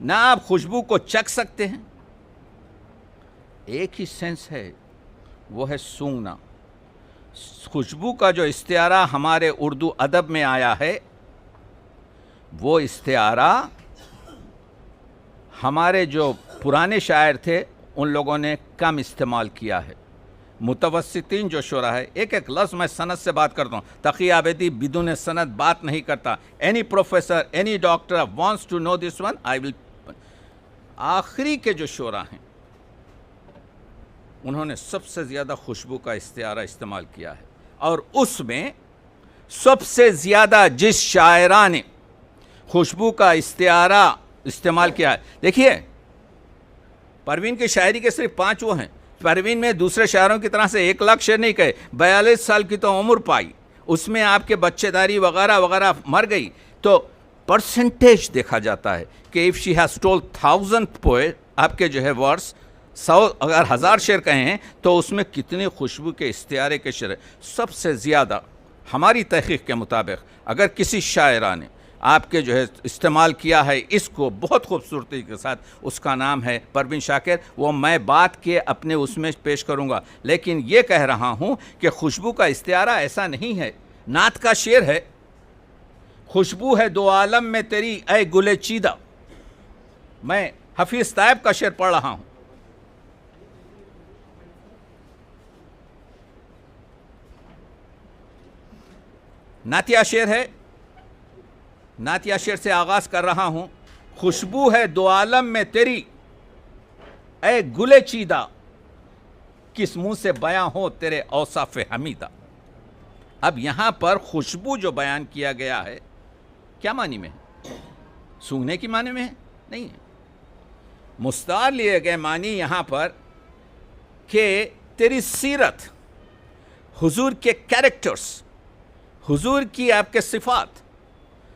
ना आप खुशबू को चख सकते हैं। एक ही सेंस है, वो है सूंघना। खुशबू का जो इस्तिआरा हमारे उर्दू अदब में आया है, वो इस्तिआरा हमारे जो पुराने शायर थे उन लोगों ने कम इस्तेमाल किया है। मुतवस्सितीन जो शुरा है, एक एक लफ्ज़ मैं सनद से बात करता हूँ। तक़ी आबिदी बिदून सनद बात नहीं करता। Any professor, any doctor wants to know this one, I will. आखिरी के जो शुरा हैं उन्होंने सबसे ज़्यादा खुशबू का इस्तिआरा इस्तेमाल किया है, और उसमें सबसे ज़्यादा जिस शायरा ने खुशबू का इस्तिआरा इस्तेमाल किया है, देखिए परवीन की शायरी के सिर्फ 5 वो हैं। परवीन में दूसरे शायरों की तरह से 1 लाख शेर नहीं कहे, 42 साल की तो उम्र पाई, उसमें आपके बच्चेदारी वगैरह वगैरह मर गई। तो परसेंटेज देखा जाता है कि if she has told 1000 poet, आपके जो है वर्ड्स 100 अगर 1000 शेर कहे हैं तो उसमें कितनी खुशबू के इस्तिआरे के शेर है। सबसे ज़्यादा हमारी तहक़ीक़ के मुताबिक अगर किसी शायरा ने आपके जो है इस्तेमाल किया है इसको बहुत खूबसूरती के साथ, उसका नाम है परवीन शाकिर। वो मैं बात के अपने उसमें पेश करूँगा, लेकिन ये कह रहा हूँ कि खुशबू का इस्तिआरा ऐसा नहीं है। नात का शेर है, खुशबू है 2 आलम में तेरी ऐ गुले चीदा। मैं हफीज़ तायब का शेर पढ़ रहा हूँ। नातिया शेर है, नातिया शेर से आगाज़ कर रहा हूँ। खुशबू है 2 आलम में तेरी ऐ गुले चीदा, किस मुँह से बयां हो तेरे औसाफ हमीदा। अब यहाँ पर खुशबू जो बयान किया गया है क्या मानी में है? सूंघने की माने में है? नहीं है। मुस्तार लिए गए मानी यहाँ पर कि तेरी सीरत, हुजूर के कैरेक्टर्स, हुजूर की आपके सिफात।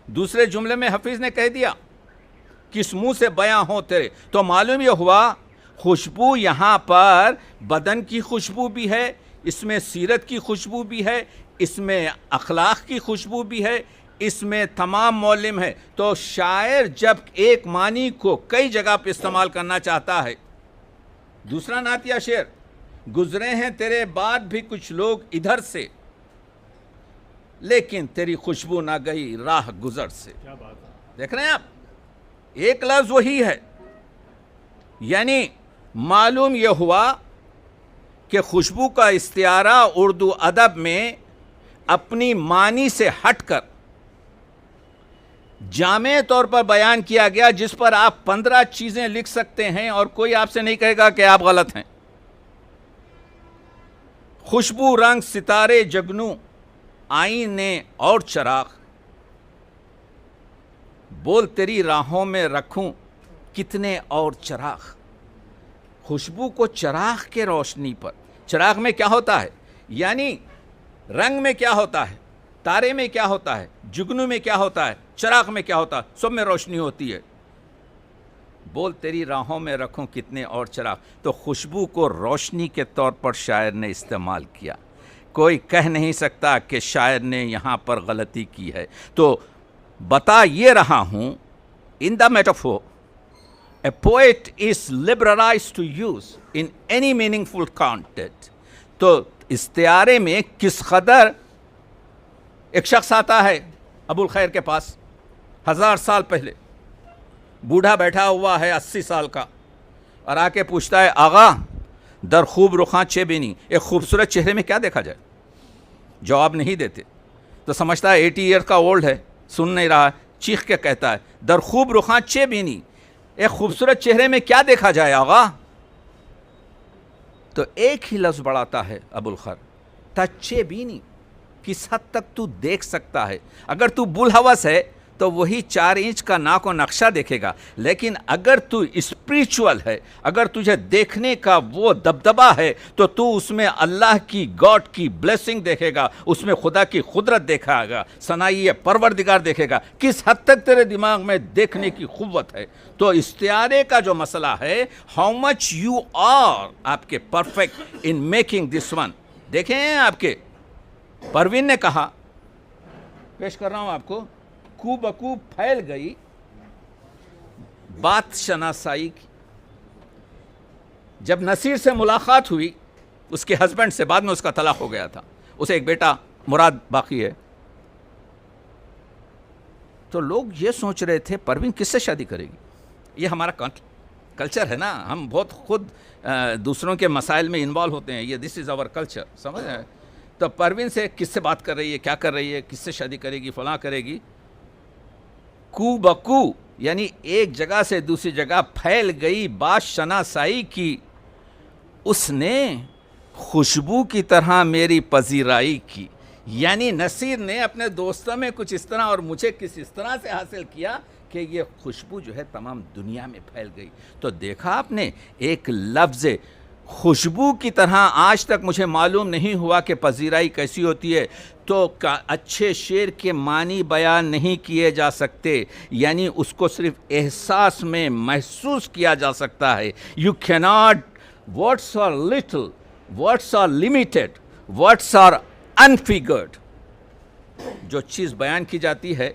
दूसरे जुमले में हफीज़ ने कह दिया किस मुँह से बयां हो तेरे, तो मालूम यह हुआ खुशबू यहाँ पर बदन की खुशबू भी है, इसमें सीरत की खुशबू भी है, इसमें अखलाक की खुशबू भी है, इसमें तमाम मौलिम है। तो शायर जब एक मानी को कई जगह पर इस्तेमाल करना चाहता है। दूसरा नातिया शेर, गुजरे हैं तेरे बाद भी कुछ लोग इधर से, लेकिन तेरी खुशबू ना गई राह गुजर से। क्या बात है, देख रहे हैं आप, एक लफ्ज़ वही है। यानी मालूम यह हुआ कि खुशबू का इस्तिआरा उर्दू अदब में अपनी मानी से हटकर जामे तौर पर बयान किया गया, जिस पर आप 15 चीज़ें लिख सकते हैं और कोई आपसे नहीं कहेगा कि आप गलत हैं। खुशबू, रंग, सितारे, जगनू, आईने और चराग, बोल तेरी राहों में रखूं कितने और चराग। खुशबू को चराग के रोशनी पर, चराग में क्या होता है, यानी रंग में क्या होता है, तारे में क्या होता है, जुगनू में क्या होता है, चराग में क्या होता है, सब में रोशनी होती है। बोल तेरी राहों में रखूं कितने और चराग। तो खुशबू को रोशनी के तौर पर शायर ने इस्तेमाल किया। कोई कह नहीं सकता कि शायर ने यहाँ पर गलती की है। तो बता ये रहा हूँ, in the metaphor a poet is liberalized to use in any meaningful content। तो इस्तियारे में किस कदर एक शख्स आता है अबुल खैर के पास 1000 साल पहले, बूढ़ा बैठा हुआ है 80 साल का, और आके पूछता है आगा दर खूब रुखा चेबिनी, एक खूबसूरत चेहरे में क्या देखा जाए। जवाब नहीं देते तो समझता है 80 ईयर का ओल्ड है, सुन नहीं रहा, चीख के कहता है दर खूब रुखा चेबिनी, एक खूबसूरत चेहरे में क्या देखा जाए आगा। तो एक ही लफ्ज़ बढ़ाता है अबुल खैर, तच्चे बीनी, किस हद तक तू देख सकता है। अगर तू बुलहवस है तो वही 4 इंच का नाक और नक्शा देखेगा, लेकिन अगर तू स्पिरिचुअल है, अगर तुझे देखने का वो दबदबा है, तो तू उसमें अल्लाह की, गॉड की ब्लेसिंग देखेगा, उसमें खुदा की कुदरत देखेगा, सनाई परवरदिगार देखेगा। किस हद तक तेरे दिमाग में देखने की कुव्वत है। तो इस्तियारे का जो मसला है, हाउ मच यू आर आपके perfect in making this one. देखें आपके परवीन ने कहा, पेश कर रहा हूं आपको, बकू फैल गई बात शनासाई की। जब नसीर से मुलाकात हुई उसके हस्बैंड से, बाद में उसका तलाक हो गया था, उसे एक बेटा मुराद बाकी है, तो लोग ये सोच रहे थे परवीन किससे शादी करेगी। ये हमारा कल्चर है ना, हम बहुत खुद दूसरों के मसाइल में इन्वॉल्व होते हैं, ये दिस इज़ आवर कल्चर, समझ रहे हैं। तो परवीन से किससे बात कर रही है, क्या कर रही है, किससे शादी करेगी, फलां करेगी। कू बकू यानी एक जगह से दूसरी जगह फैल गई बात शनासाई की, उसने खुशबू की तरह मेरी पजीराई की। यानी नसीर ने अपने दोस्तों में कुछ इस तरह और मुझे किस इस तरह से हासिल किया कि ये खुशबू जो है तमाम दुनिया में फैल गई। तो देखा आपने, एक लफ्ज़ खुशबू की तरह आज तक मुझे मालूम नहीं हुआ कि पजीराई कैसी होती है। तो अच्छे शेर के मानी बयान नहीं किए जा सकते, यानी उसको सिर्फ एहसास में महसूस किया जा सकता है। You cannot, words are little, words are limited, words are unfigured. जो चीज़ बयान की जाती है,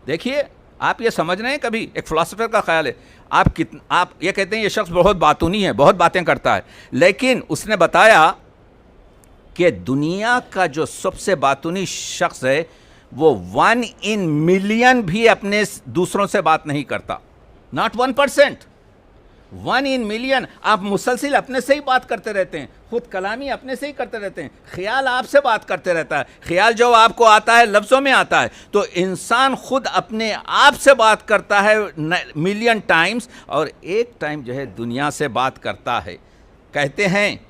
देखिए आप ये समझ रहे हैं, कभी एक फ़िलासफ़र का ख्याल है, आप ये कहते हैं ये शख्स बहुत बातूनी है, बहुत बातें करता है, लेकिन उसने बताया कि दुनिया का जो सबसे बातूनी शख्स है वो 1 in million भी अपने दूसरों से बात नहीं करता, नॉट 1%, 1 in million। आप मुसलसिल अपने से ही बात करते रहते हैं, खुद कलामी अपने से ही करते रहते हैं, ख्याल आपसे बात करते रहता है, ख्याल जो आपको आता है लफ्ज़ों में आता है। तो इंसान खुद अपने आप से बात करता है मिलियन टाइम्स, और एक टाइम जो है दुनिया से बात करता है। कहते हैं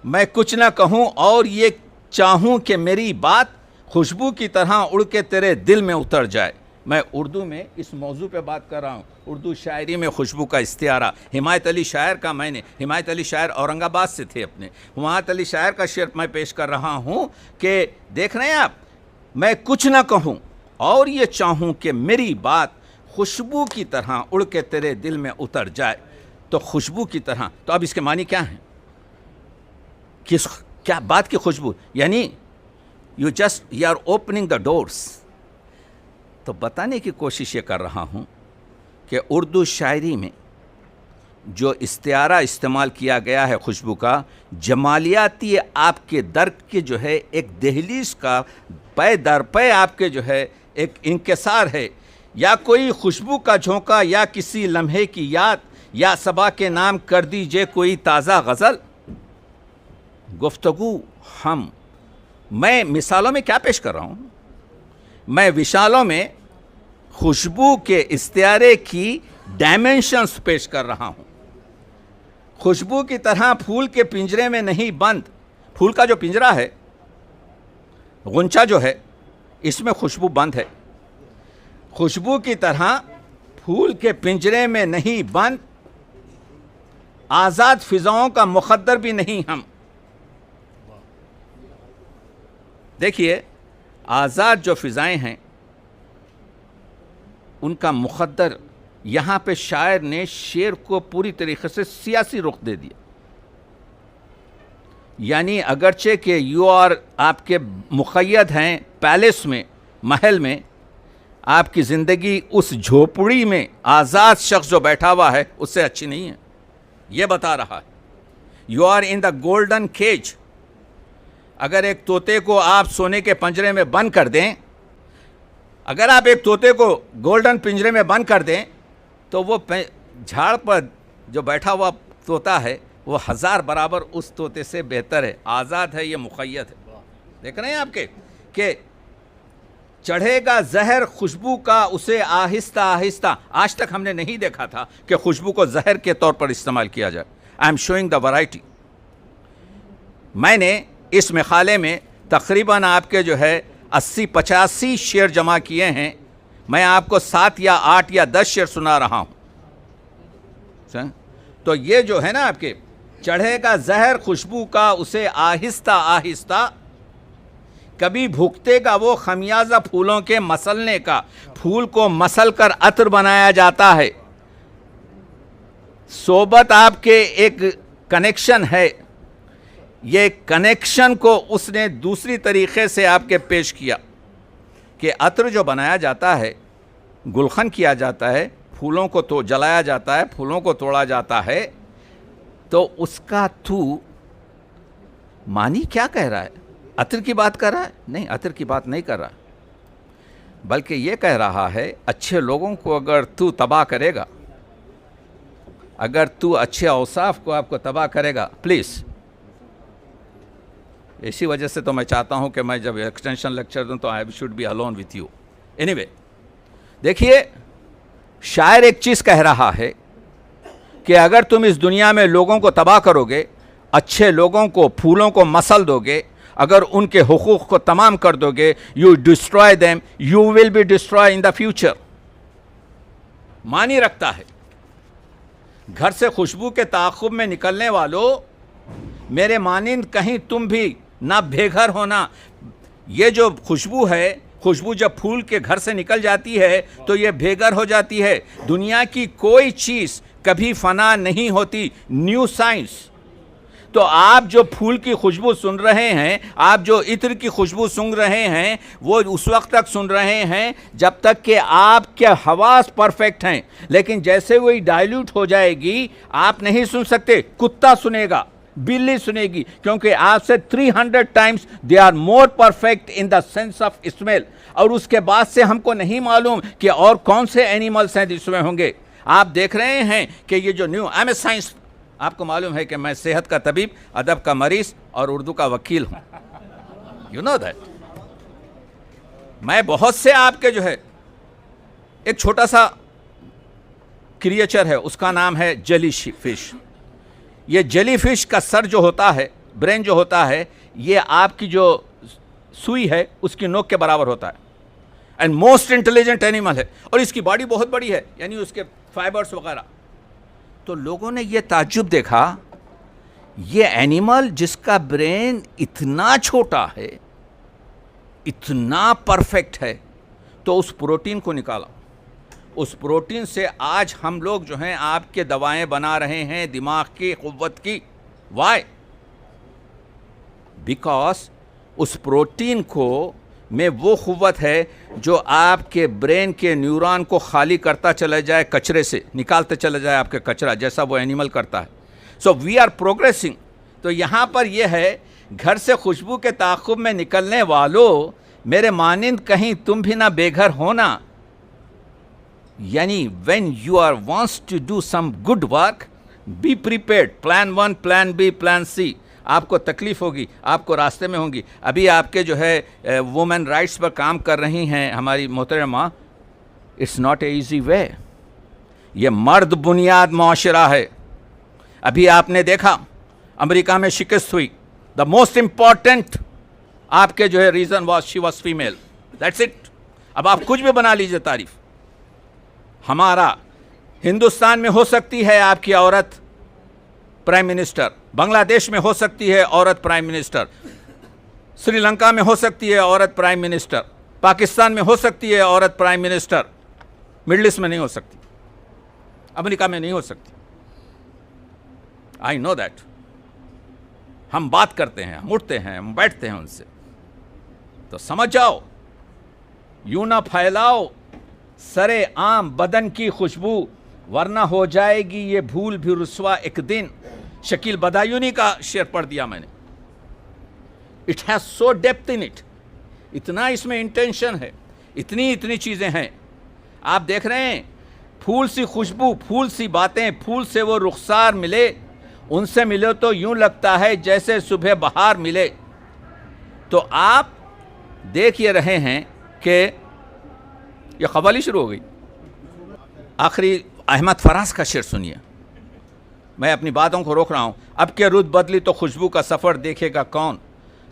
मैं कुछ ना कहूँ और ये चाहूँ कि मेरी बात खुशबू की तरह उड़ के तेरे दिल में उतर जाए। मैं उर्दू में इस मौजू पे बात कर रहा हूँ, उर्दू शायरी में खुशबू का इस्तियारा। हिमायत अली शायर का, मैंने, हिमायत अली शायर औरंगाबाद से थे अपने, हिमायत अली शायर का शेर मैं पेश कर रहा हूँ कि देख रहे हैं आप, मैं कुछ ना कहूँ और ये चाहूँ कि मेरी बात खुशबू की तरह उड़ के तेरे दिल में उतर जाए। तो खुशबू की तरह, तो अब इसके मानी क्या हैं, किस क्या बात की खुशबू, यानी you are opening the doors. तो बताने की कोशिश ये कर रहा हूँ कि उर्दू शायरी में जो इस्तियारा इस्तेमाल किया गया है खुशबू का, जमालियाती आपके दर्द के जो है एक दहलीज का पै दर पै आपके जो है एक इंकिसार है, या कोई खुशबू का झोंका, या किसी लम्हे की याद, या सबा के नाम कर दीजिए कोई ताज़ा गज़ल। गुफ्तगू मैं मिसालों में क्या पेश कर रहा हूँ, मैं विशालों में खुशबू के इस्तियारे की डायमेंशंस पेश कर रहा हूँ। खुशबू की तरह फूल के पिंजरे में नहीं बंद, फूल का जो पिंजरा है, गुंचा जो है, इसमें खुशबू बंद है। खुशबू की तरह फूल के पिंजरे में नहीं बंद, आज़ाद फिजाओं का मुक़द्दर भी नहीं हम। देखिए, आज़ाद जो फ़िज़ाएँ हैं उनका मुक़द्दर, यहाँ पे शायर ने शेर को पूरी तरीक़े से सियासी रुख दे दिया। यानी अगरचे कि यू आर आपके मुक़य्यद हैं पैलेस में, महल में, आपकी ज़िंदगी उस झोपड़ी में आज़ाद शख्स जो बैठा हुआ है उससे अच्छी नहीं है। ये बता रहा है you are in the golden cage. अगर एक तोते को आप सोने के पिंजरे में बंद कर दें, अगर आप एक तोते को गोल्डन पिंजरे में बंद कर दें तो वो झाड़ पर जो बैठा हुआ तोता है वो 1000 बराबर उस तोते से बेहतर है, आज़ाद है, ये मुक़य्यद है। देख रहे हैं आपके कि चढ़ेगा जहर खुशबू का उसे आहिस्ता आहिस्ता। आज तक हमने नहीं देखा था कि खुशबू को जहर के तौर पर इस्तेमाल किया जाए। I am showing the variety. मैंने इस मकाले में तकरीबन आपके जो है 80-85 शेर जमा किए हैं। मैं आपको 7 या 8 या 10 शेर सुना रहा हूँ। तो ये जो है ना आपके, चढ़ेगा जहर खुशबू का उसे आहिस्ता आहिस्ता, कभी भुगतेगा वो खमियाजा फूलों के मसलने का। फूल को मसल कर अत्र बनाया जाता है। सोबत आपके एक कनेक्शन है, ये कनेक्शन को उसने दूसरी तरीक़े से आपके पेश किया कि अत्र जो बनाया जाता है, गुलखन किया जाता है, फूलों को तो जलाया जाता है, फूलों को तोड़ा जाता है, तो उसका तू मानी क्या कह रहा है? अत्र की बात कर रहा है? नहीं, अत्र की बात नहीं कर रहा, बल्कि ये कह रहा है अच्छे लोगों को अगर तू तबाह करेगा, अगर तू अच्छे औसाफ को आपको तबाह करेगा, प्लीज़। इसी वजह से तो मैं चाहता हूं कि मैं जब एक्सटेंशन लेक्चर दूं तो I should be alone with you. Anyway, देखिए शायर एक चीज़ कह रहा है कि अगर तुम इस दुनिया में लोगों को तबाह करोगे, अच्छे लोगों को फूलों को मसल दोगे, अगर उनके हुकूक को तमाम कर दोगे, you destroy them, you will be destroy in the future. मानी रखता है। घर से खुशबू के ताक़ुब में निकलने वालों, मेरे मानिंद कहीं तुम भी ना बेघर होना। ये जो खुशबू है, खुशबू जब फूल के घर से निकल जाती है तो ये बेघर हो जाती है। दुनिया की कोई चीज़ कभी फना नहीं होती। New science. तो आप जो फूल की खुशबू सुन रहे हैं, आप जो इत्र की खुशबू सुन रहे हैं, वो उस वक्त तक सुन रहे हैं जब तक कि आपके हवास परफेक्ट हैं। लेकिन जैसे वही डाइल्यूट हो जाएगी, आप नहीं सुन सकते। कुत्ता सुनेगा, बिल्ली सुनेगी, क्योंकि आपसे 300 times they are more perfect in the sense of smell. और उसके बाद से हमको नहीं मालूम कि और कौन से एनिमल्स हैं जिसमें होंगे। आप देख रहे हैं कि ये जो new, I am a science, आपको मालूम है कि मैं सेहत का तबीब, अदब का मरीज और उर्दू का वकील हूं। You know that. मैं बहुत से आपके जो है, एक छोटा सा क्रिएचर है, उसका नाम है जेली फिश। ये जेली फिश का सर जो होता है, ब्रेन जो होता है, ये आपकी जो सुई है उसकी नोक के बराबर होता है। एंड मोस्ट इंटेलिजेंट एनिमल है, और इसकी बॉडी बहुत बड़ी है, यानी उसके फाइबर्स वगैरह। तो लोगों ने ये ताज्जुब देखा, ये एनिमल जिसका ब्रेन इतना छोटा है, इतना परफेक्ट है, तो उस प्रोटीन को निकाला। उस प्रोटीन से आज हम लोग जो हैं आपके दवाएं बना रहे हैं दिमाग की क़ुव्वत की। वाई? बिकॉज उस प्रोटीन को में वो क़ुव्वत है जो आपके ब्रेन के न्यूरॉन को खाली करता चला जाए, कचरे से निकालते चला जाए आपके कचरा, जैसा वो एनिमल करता है। So we are progressing. तो यहाँ पर यह है, घर से खुशबू के ताक़ुब में निकलने वालों, मेरे मानिंद कहीं तुम भी ना बेघर होना। यानी when you are wants to do some good work, be prepared, plan 1, plan B, plan C। आपको तकलीफ़ होगी, आपको रास्ते में होंगी। अभी आपके जो है वुमेन राइट्स पर काम कर रही हैं हमारी मोहतरमा, it's not a easy way. ये मर्द बुनियाद माशरा है। अभी आपने देखा अमेरिका में शिकस्त हुई, द मोस्ट इम्पॉर्टेंट आपके जो है reason was she was female, that's it. अब आप कुछ भी बना लीजिए तारीफ। हमारा हिंदुस्तान में हो सकती है आपकी औरत प्राइम मिनिस्टर, बांग्लादेश में हो सकती है औरत प्राइम मिनिस्टर, श्रीलंका में हो सकती है औरत प्राइम मिनिस्टर, पाकिस्तान में हो सकती है औरत प्राइम मिनिस्टर, मिडिल ईस्ट में नहीं हो सकती, अमेरिका में नहीं हो सकती। I know that. हम बात करते हैं, हम उठते हैं, हम बैठते हैं उनसे। तो समझ जाओ, यूं ना फैलाओ सरे आम बदन की खुशबू, वरना हो जाएगी ये भूल भी रुस्वा एक दिन। शकील बदायूनी का शेर पढ़ दिया मैंने। It has so depth in it, इतना इसमें इंटेंशन है, इतनी चीजें हैं। आप देख रहे हैं, फूल सी खुशबू, फूल सी बातें, फूल से वो रुखसार मिले, उनसे मिले तो यूं लगता है जैसे सुबह बहार मिले। तो आप देख ये रहे हैं कि ये कव्वाली शुरू हो गई। आखिरी अहमद फराज का शेर सुनिए। मैं अपनी बातों को रोक रहा हूँ। अब के रुत बदली तो खुशबू का सफ़र देखेगा कौन,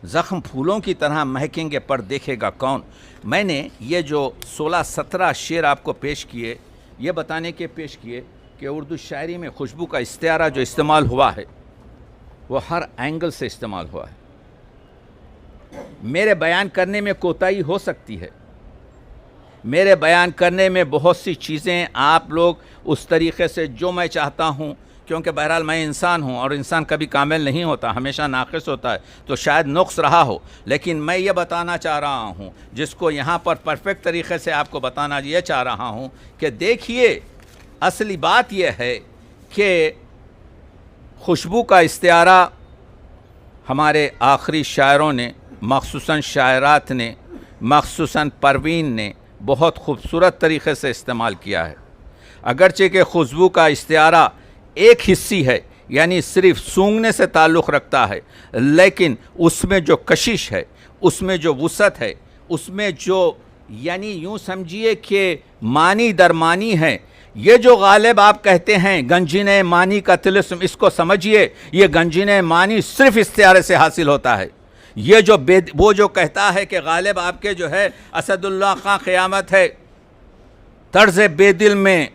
ज़ख्म फूलों की तरह महकेंगे पर देखेगा कौन। मैंने ये जो 16-17 शेर आपको पेश किए, ये बताने के पेश किए कि उर्दू शायरी में खुशबू का इस्तिआरा जो इस्तेमाल हुआ है वो हर एंगल से इस्तेमाल हुआ है। मेरे बयान करने में कोताही हो सकती है, मेरे बयान करने में बहुत सी चीज़ें आप लोग उस तरीक़े से जो मैं चाहता हूँ, क्योंकि बहरहाल मैं इंसान हूँ और इंसान कभी कामिल नहीं होता, हमेशा नाक़िस होता है, तो शायद नुक्स रहा हो। लेकिन मैं ये बताना चाह रहा हूँ, जिसको यहाँ पर परफेक्ट तरीक़े से आपको बताना ये चाह रहा हूँ कि देखिए, असली बात यह है कि खुशबू का इस्तिआरा हमारे आखिरी शायरों ने, मख़सूसन शायरात ने, मख़सूसन परवीन ने बहुत खूबसूरत तरीक़े से इस्तेमाल किया है। अगरचे कि खुशबू का इस्तिआरा एक हिस्सी है, यानी सिर्फ सूंघने से ताल्लुक़ रखता है, लेकिन उसमें जो कशिश है, उसमें जो वुसअत है, उसमें जो यानी यूँ समझिए कि मानी दरमानी है। ये जो गालिब आप कहते हैं गंजिने मानी का तिलिस्म, इसको समझिए, ये गंजिने मानी सिर्फ इस्तिआरे से हासिल होता है। ये जो वो जो कहता है कि गालिब आपके जो है असदुल्लाह खां क़यामत है, तर्ज़ बेदिल में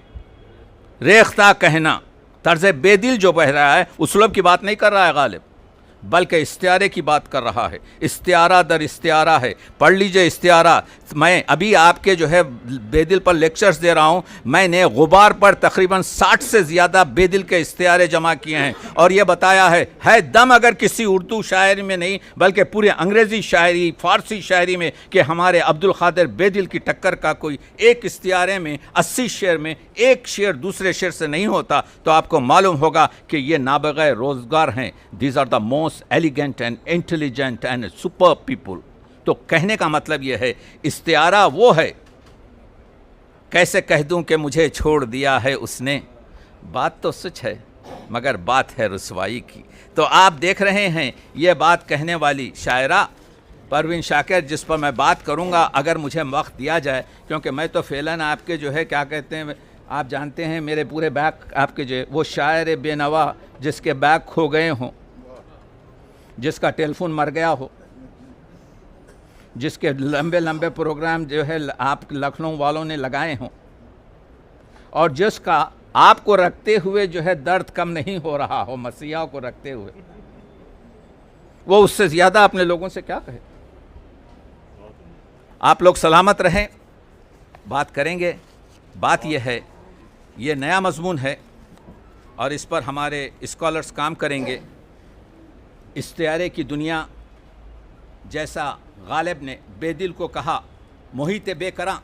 रेख्ता कहना, तर्ज़ बेदिल जो बह रहा है उसलूब की बात नहीं कर रहा है गालिब, बल्कि इस्तिआरे की बात कर रहा है। इस्तिआरा दर इस्तिआरा है, पढ़ लीजिए इस्तिआरा। मैं अभी आपके जो है बेदिल पर लेक्चर्स दे रहा हूँ, मैंने गुबार पर तकरीबन 60 से ज़्यादा बेदिल के इस्तिआरे जमा किए हैं और ये बताया है दम अगर किसी उर्दू शायरी में नहीं बल्कि पूरे अंग्रेज़ी शायरी, फ़ारसी शायरी में, कि हमारे अब्दुल क़ादिर बेदिल की टक्कर का कोई एक इस्तिआरे में 80 शेर में एक शेर दूसरे शेर से नहीं होता, तो आपको मालूम होगा कि ये नाबग़े रोज़गार हैं। These are the most elegant and intelligent and super people. तो कहने का मतलब यह है, इस्तिआरा वो है, कैसे कह दूं कि मुझे छोड़ दिया है उसने, बात तो सच है मगर बात है रुसवाई की। तो आप देख रहे हैं, ये बात कहने वाली शायरा परवीन शाकिर, जिस पर मैं बात करूंगा अगर मुझे वक्त दिया जाए, क्योंकि मैं तो फ़ेलन आपके जो है क्या कहते हैं, आप जानते हैं मेरे पूरे बैग आपके जो वो शायर बेनवा जिसके बैग खो गए हों, जिसका टेलीफोन मर गया हो, जिसके लंबे लंबे प्रोग्राम जो है आप लखनऊ वालों ने लगाए हों, और जिसका आपको रखते हुए जो है दर्द कम नहीं हो रहा हो, मसीहा को रखते हुए, वो उससे ज़्यादा अपने लोगों से क्या कहे। आप लोग सलामत रहें, बात करेंगे। बात यह है, ये नया मजमून है और इस पर हमारे स्कॉलर्स काम करेंगे। इस्तिआरे की दुनिया, जैसा गालिब ने बेदिल को कहा, मोहित बेकरां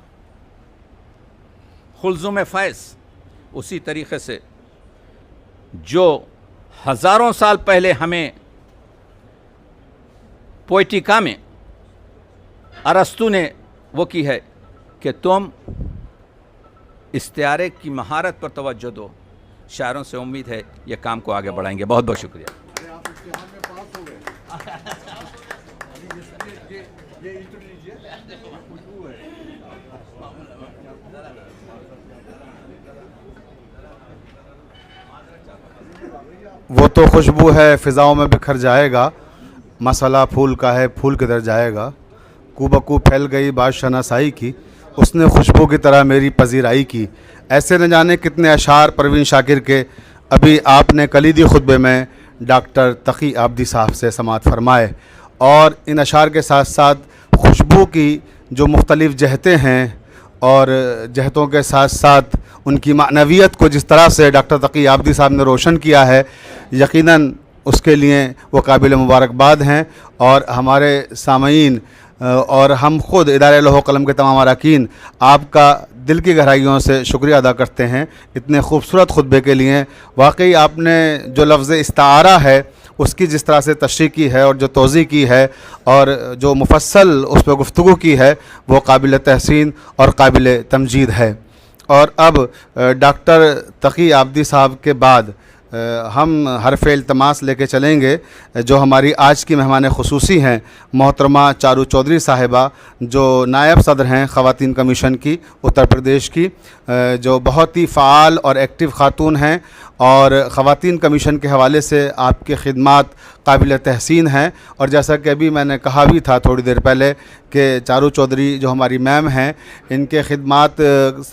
खुल्ज़ुम फैज़, उसी तरीक़े से जो हज़ारों साल पहले हमें पोइटिका में अरस्तु ने वो की है कि तुम इस्तिआरे की महारत पर तवज्जो दो। शायरों से उम्मीद है ये काम को आगे बढ़ाएंगे। बहुत बहुत शुक्रिया। वो तो खुशबू है फ़िज़ाओं में बिखर जाएगा, मसला फूल का है फूल किधर जाएगा। कूबकू फैल गई बात शनासाई की, उसने खुशबू की तरह मेरी पजीराई की। ऐसे न जाने कितने अशार परवीन शाकिर के अभी आपने कलीदी खुतबे में डॉक्टर तकी आबदी साहब से समाअत फरमाए, और इन अशार के साथ साथ खुशबू की जो मुख्तलिफ़ जहतें हैं और जहतों के साथ साथ उनकी मानवियत को जिस तरह से डॉक्टर तकी आबदी साहब ने रोशन किया है, यकीनन उसके लिए वो काबिल मुबारकबाद हैं। और हमारे सामईन और हम ख़ुद इदारे लौह कलम के तमाम अरकान आपका दिल की गहराइयों से शुक्रिया अदा करते हैं इतने खूबसूरत खुतबे के लिए। वाकई आपने जो लफ्ज़ इस्तारा है उसकी जिस तरह से तशरीह की है और जो तोज़ी की है और जो मुफस्सल उस पर गुफ्तगू की है वो काबिल तहसीन और काबिल तमजीद है। और अब डॉक्टर तकी आबदी साहब के बाद हम हरफ़ इल्तमास लेके चलेंगे जो हमारी आज की मेहमान खुसूसी हैं मोहतरमा चारू चौधरी साहिबा, जो नायब सदर हैं ख़वातीन कमीशन की उत्तर प्रदेश की, जो बहुत ही फ़ाल और एक्टिव ख़ातून हैं और ख़वातीन कमीशन के हवाले से आपके ख़िदमात काबिल तहसीन हैं। और जैसा कि अभी मैंने कहा भी था थोड़ी देर पहले कि चारू चौधरी जो हमारी मैम हैं, इनके ख़िदमात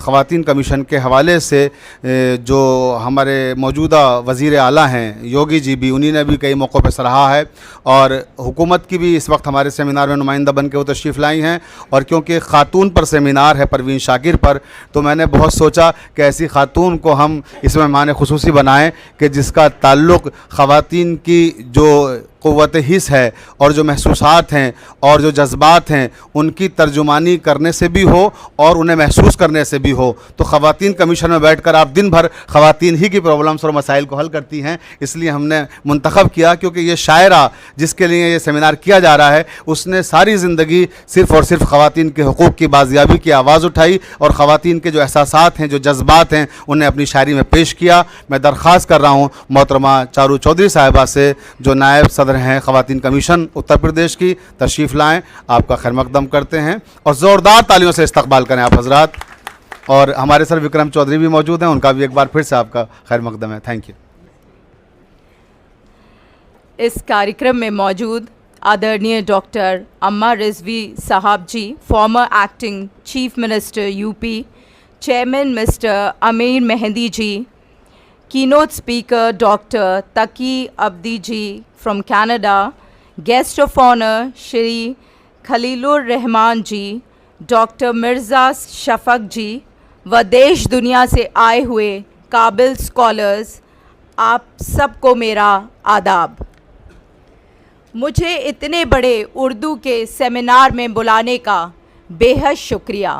ख़वातीन कमीशन के हवाले से जो हमारे मौजूदा वज़ीर आला हैं योगी जी भी, उन्हीं ने भी कई मौक़ों पर सराहा है और हुकूमत की भी इस वक्त हमारे सेमिनार में नुमाइंदा बन के वो तशरीफ़ लाई हैं। और क्योंकि ख़ातून पर सेमिनार है परवीन शाकिर पर, तो मैंने बहुत सोचा कि ऐसी ख़ातून को हम इसमें मेहमान खुसूसी बनाएं कि जिसका ताल्लुक़ ख़वातीन की जो क़ुव्वत हिस्स है और जो महसूसात हैं और जो जज्बात हैं उनकी तर्जुमानी करने से भी हो और उन्हें महसूस करने से भी हो। तो ख़वातीन कमीशन में बैठकर आप दिन भर ख़वातीन ही की प्रॉब्लम्स और मसाइल को हल करती हैं, इसलिए हमने मुंतखब किया। क्योंकि ये शायरा जिसके लिए ये सेमिनार किया जा रहा है उसने सारी ज़िंदगी सिर्फ़ और सिर्फ ख़वातीन के हुकूक़ की बाजियाबी की आवाज़ उठाई और ख़वातीन के जो एहसासात हैं, जो जज्बात हैं, उन्हें अपनी शायरी में पेश किया। मैं दरख्वास्त कर रहा हूँ मोहतरमा चारू चौधरी साहिबा से जो नायब सदर हैं ख़वातीन कमीशन उत्तर प्रदेश की, तशरीफ़ लाएँ, आपका खैर मक़दम करते हैं और ज़ोरदार तालियों से इस्तकबाल करें आप हज़रात। और हमारे सर विक्रम चौधरी भी मौजूद हैं, उनका भी एक बार फिर से आपका खैर मक़दम है। Thank you. इस कार्यक्रम में मौजूद आदरणीय doctor Ammar Rizvi sahab ji, former acting chief minister UP, chairman mister Amir Mehndi ji, keynote speaker doctor Taqi Abdi ji from Canada, guest of honour Shri Khalilur Rahman ji, doctor Mirza Shafaq ji व देश दुनिया से आए हुए काबिल स्कॉलर्स, आप सबको मेरा आदाब। मुझे इतने बड़े उर्दू के सेमिनार में बुलाने का बेहद शुक्रिया।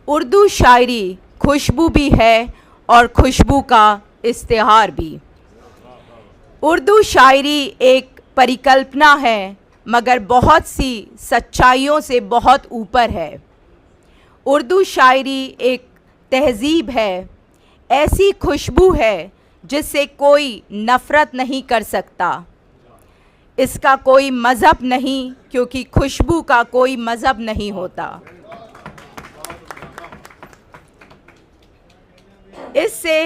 उर्दू शायरी खुशबू भी है और खुशबू का इस्तिहार भी। उर्दू शायरी एक परिकल्पना है मगर बहुत सी सच्चाइयों से बहुत ऊपर है। उर्दू शायरी एक तहज़ीब है, ऐसी खुशबू है जिससे कोई नफ़रत नहीं कर सकता। इसका कोई मज़हब नहीं, क्योंकि खुशबू का कोई मज़हब नहीं होता। इससे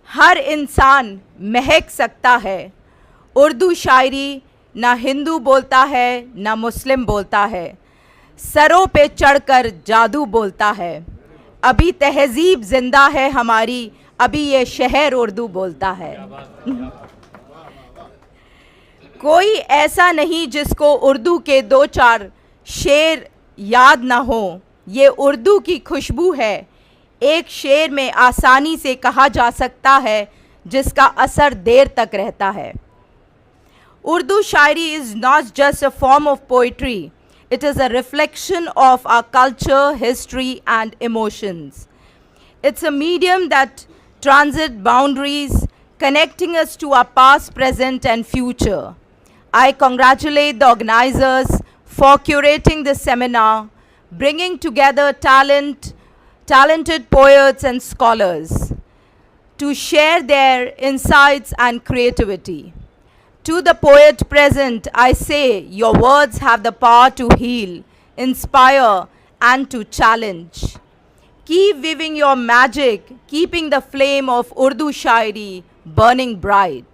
हर इंसान महक सकता है। उर्दू शायरी ना हिंदू बोलता है ना मुस्लिम बोलता है, सरों पे चढ़कर जादू बोलता है। अभी तहज़ीब ज़िंदा है हमारी, अभी ये शहर उर्दू बोलता है। कोई ऐसा नहीं जिसको उर्दू के दो चार शेर याद ना हो। ये उर्दू की खुशबू है, एक शेर में आसानी से कहा जा सकता है जिसका असर देर तक रहता है। Urdu shairi is not just a form of poetry, it is a reflection of our culture, history and emotions. It's a medium that transits boundaries, connecting us to our past, present and future. I congratulate the organizers for curating this seminar, bringing together talented poets and scholars to share their insights and creativity. To the poet present, I say your words have the power to heal, inspire and to challenge. Keep weaving your magic, keeping the flame of Urdu Shairi burning bright.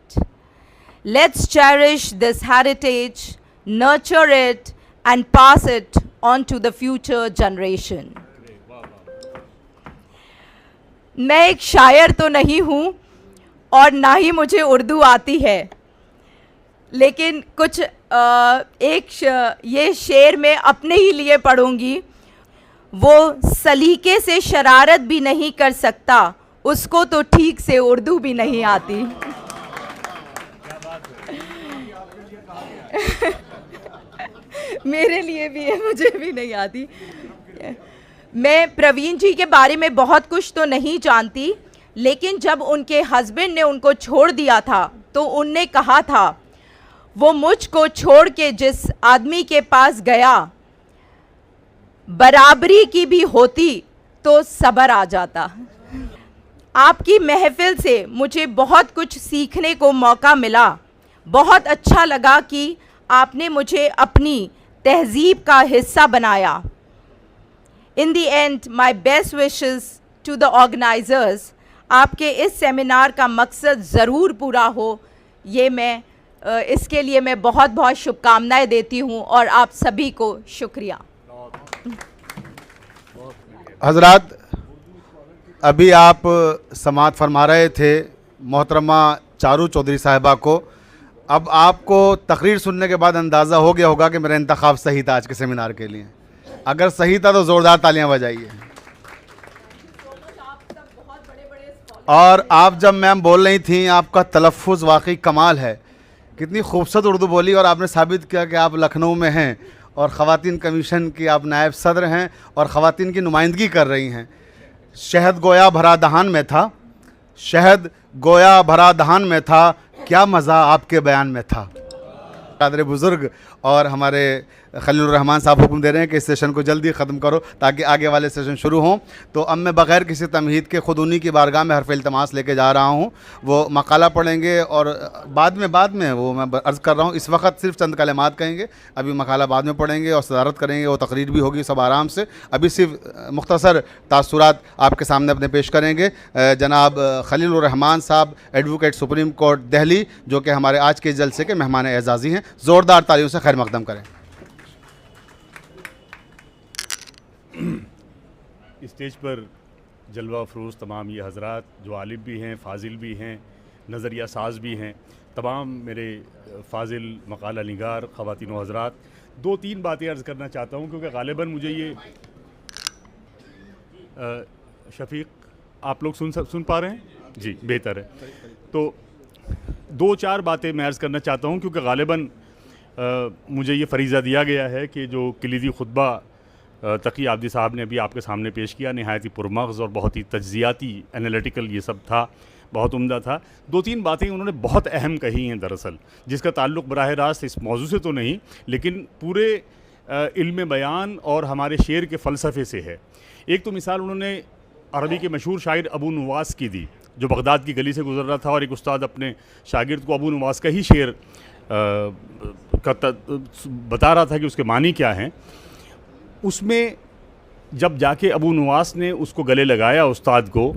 Let's cherish this heritage, nurture it and pass it on to the future generation. मैं एक शायर तो नहीं हूँ और ना ही मुझे उर्दू आती है, लेकिन कुछ ये शेर मैं अपने ही लिए पढ़ूंगी। वो सलीके से शरारत भी नहीं कर सकता, उसको तो ठीक से उर्दू भी नहीं आती। मेरे लिए भी है, मुझे भी नहीं आती। मैं प्रवीण जी के बारे में बहुत कुछ तो नहीं जानती, लेकिन जब उनके हस्बैंड ने उनको छोड़ दिया था तो उनने कहा था, वो मुझको छोड़ के जिस आदमी के पास गया, बराबरी की भी होती तो सब्र आ जाता। आपकी महफिल से मुझे बहुत कुछ सीखने को मौका मिला। बहुत अच्छा लगा कि आपने मुझे अपनी तहजीब का हिस्सा बनाया। In the end my best wishes to the organisers. आपके इस सेमिनार का मकसद ज़रूर पूरा हो, ये मैं इसके लिए मैं बहुत बहुत शुभकामनाएं देती हूँ और आप सभी को शुक्रिया। हजरात, अभी आप समाअत फरमा रहे थे मोहतरमा चारू चौधरी साहिबा को। अब आपको तकरीर सुनने के बाद अंदाज़ा हो गया होगा कि मेरा इंतखाब सही था आज के सेमिनार के लिए। अगर सही था तो ज़ोरदार तालियां बजाइए। और आप जब मैम बोल रही थी, आपका तलफ़्फ़ुज़ वाकई कमाल है। कितनी खूबसूरत उर्दू बोली और आपने साबित किया कि आप लखनऊ में हैं और ख़वातीन कमीशन की आप नायब सदर हैं और ख़वातीन की नुमाइंदगी कर रही हैं। शहद गोया भरा दहान में था, शहद गोया भरा दहान में था, क्या मज़ा आपके बयान में था। कादर बुज़ुर्ग और हमारे खलीलुर रहमान साहब हुक्म दे रहे हैं कि इस सेशन को जल्दी ख़त्म करो ताकि आगे वाले सेशन शुरू हों। तो अब मैं बग़ैर किसी तमहीद के ख़ुद उन्हीं की बारगाह में हरफ़ इल्तमास लेके जा रहा हूँ। वो मकाला पढ़ेंगे और बाद में वो मैं अर्ज़ कर रहा हूँ, इस वक्त सिर्फ चंद कलिमात कहेंगे। अभी मकाला बाद में पढ़ेंगे और सदारत करेंगे, वो तकरीर भी होगी सब आराम से। अभी सिर्फ मुख्तसर तासुरात आपके सामने अपने पेश करेंगे जनाब खलीलुर रहमान साहब, एडवोकेट सुप्रीम कोर्ट दिल्ली, जो कि हमारे आज के जलसे के मेहमान एजाज़ी हैं। ज़ोरदार तालियों से खैर मक़दम करें। स्टेज पर जलवा अफरोज़ तमाम ये हज़रात जो आलिम भी हैं, फ़ाज़िल भी हैं, नज़रिया साज भी हैं, तमाम मेरे फ़ाज़िल मकाला निगार ख़वातीन व हज़रात, 2-3 बातें अर्ज़ करना चाहता हूँ क्योंकि ग़ालिबन मुझे ये शफ़ीक आप लोग सुन पा रहे हैं? जी, बेहतर है। तो 2-4 बातें मैं अर्ज़ करना चाहता हूँ क्योंकि ग़ालिबन मुझे ये फ़रीज़ा दिया गया है कि जो किलीदी खुतबा तकी आब्दी साहब ने अभी आपके सामने पेश किया, नहायत ही पुरमग़ज़ और बहुत ही तज्ज़ियाती एनालिटिकल ये सब था, बहुत उम्दा था। 2-3 बातें उन्होंने बहुत अहम कही हैं दरअसल, जिसका ताल्लुक़ बराह रास्त इस मौजू से तो नहीं लेकिन पूरे इल्म बयान और हमारे शेर के फ़लसफ़े से है। एक तो मिसाल उन्होंने अरबी के मशहूर शायर अबू नवास की दी, जो बगदाद की गली से गुज़र रहा था और एक उस्ताद अपने शागिर्द को अबू नवास का ही शेर बता रहा था कि उसके मानी क्या हैं। उसमें जब जाके अबू नवास ने उसको गले लगाया उस्ताद को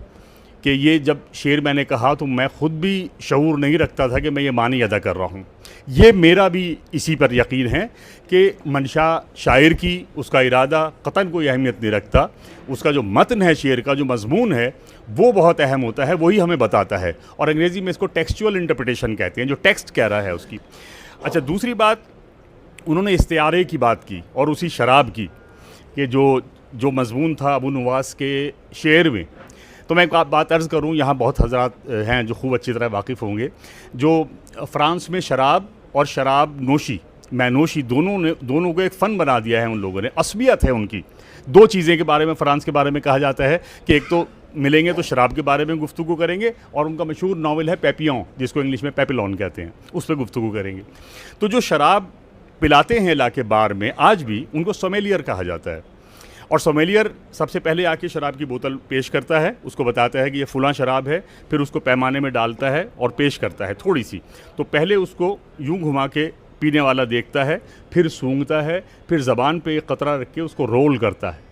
कि ये जब शेर मैंने कहा तो मैं ख़ुद भी शऊर नहीं रखता था कि मैं ये मानी अदा कर रहा हूँ। ये मेरा भी इसी पर यकीन है कि मंशा शायर की, उसका इरादा क़तन कोई अहमियत नहीं रखता। उसका जो मतन है शेर का, जो मज़मून है, वो बहुत अहम होता है, वही हमें बताता है। और अंग्रेज़ी में इसको टेक्सचुअल इंटरप्रिटेशन कहते हैं, जो टेक्स्ट कह रहा है उसकी। अच्छा, दूसरी बात उन्होंने इस्तिआरे की बात की और उसी शराब की कि जो मज़मून था अबू नवास के शेर में। तो मैं एक बात अर्ज़ करूँ, यहाँ बहुत हज़रात हैं जो खूब अच्छी तरह वाकिफ़ होंगे, जो फ़्रांस में शराब और शराब नोशी, मैनोशी, दोनों को एक फ़न बना दिया है उन लोगों ने। असबियत है उनकी। 2 चीज़ें के बारे में फ़्रांस के बारे में कहा जाता है कि एक तो मिलेंगे तो शराब के बारे में गुफ्तगू करेंगे और उनका मशहूर नावल है पेपियन, जिसको इंग्लिश में पेपिलॉन कहते हैं, उस पर गुफ्तगू करेंगे। तो जो शराब पिलाते हैं इलाके बार में, आज भी उनको सोमेलियर कहा जाता है। और सोमेलियर सबसे पहले आके शराब की बोतल पेश करता है, उसको बताता है कि ये फ़लाँ शराब है, फिर उसको पैमाने में डालता है और पेश करता है थोड़ी सी। तो पहले उसको यूँ घुमा के पीने वाला देखता है, फिर सूंघता है, फिर ज़बान पे एक कतरा रख के उसको रोल करता है।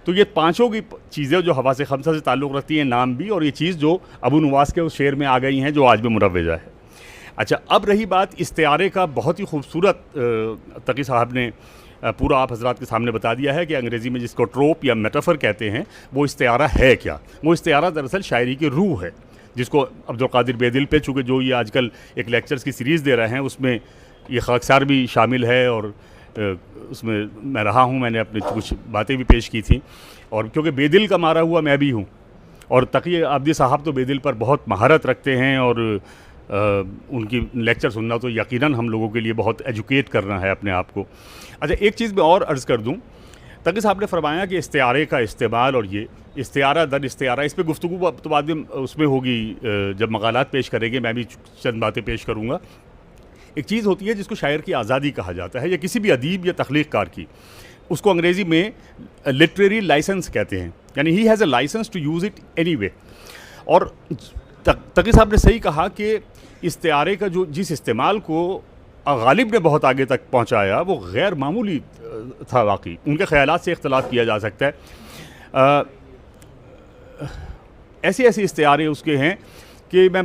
तो ये 5 की चीज़ें जो हवासे खमसा से ताल्लुक़ रखती हैं, नाम भी, और ये चीज़ जो अबू नवास के उस शेर में आ गई हैं जो आज भी मुरव्वजा है। अच्छा, अब रही बात इस्तिआरे का, बहुत ही खूबसूरत तकी साहब ने पूरा आप हज़रात के सामने बता दिया है कि अंग्रेज़ी में जिसको ट्रोप या मेटाफर कहते हैं, वो इस्तिआरा है क्या। वो इस्तिआरा दरअसल शायरी की रूह है, जिसको अब्दुल कादिर बेदिल पे, चूँकि जो ये आजकल एक लेक्चर्स की सीरीज़ दे रहे हैं उसमें ये खाकसार भी शामिल है और उसमें मैं रहा हूँ, मैंने अपनी कुछ बातें भी पेश की थी। और क्योंकि बेदिल का मारा हुआ मैं भी हूँ और तकी आब्दी साहब तो बेदिल पर बहुत महारत रखते हैं और उनकी लेक्चर सुनना तो यकीनन हम लोगों के लिए बहुत एजुकेट करना है अपने आप को। अच्छा, एक चीज़ मैं और अर्ज़ कर दूं, तकी साहब ने फरमाया कि इस्तिआरे का इस्तेमाल और ये इस्तिआरा दर इस्तिआरा, इस पर गुफ्तगू तो बाद में उसमें होगी, जब मकालात पेश करेंगे मैं भी चंद बातें पेश करूँगा। एक चीज़ होती है जिसको शायर की आज़ादी कहा जाता है, या किसी भी अदीब या तख्लीक़कार की, उसको अंग्रेज़ी में लिटरेरी लाइसेंस कहते हैं, यानी he has a licence to use it any way. और तकी साहब ने सही कहा कि इस्तिआरे का जो जिस इस्तेमाल को गालिब ने बहुत आगे तक पहुंचाया वो गैर मामूली था वाकई। उनके ख़यालात से इख्तलाफ किया जा सकता है। ऐसे ऐसे इस्तिआरे उसके हैं कि मैं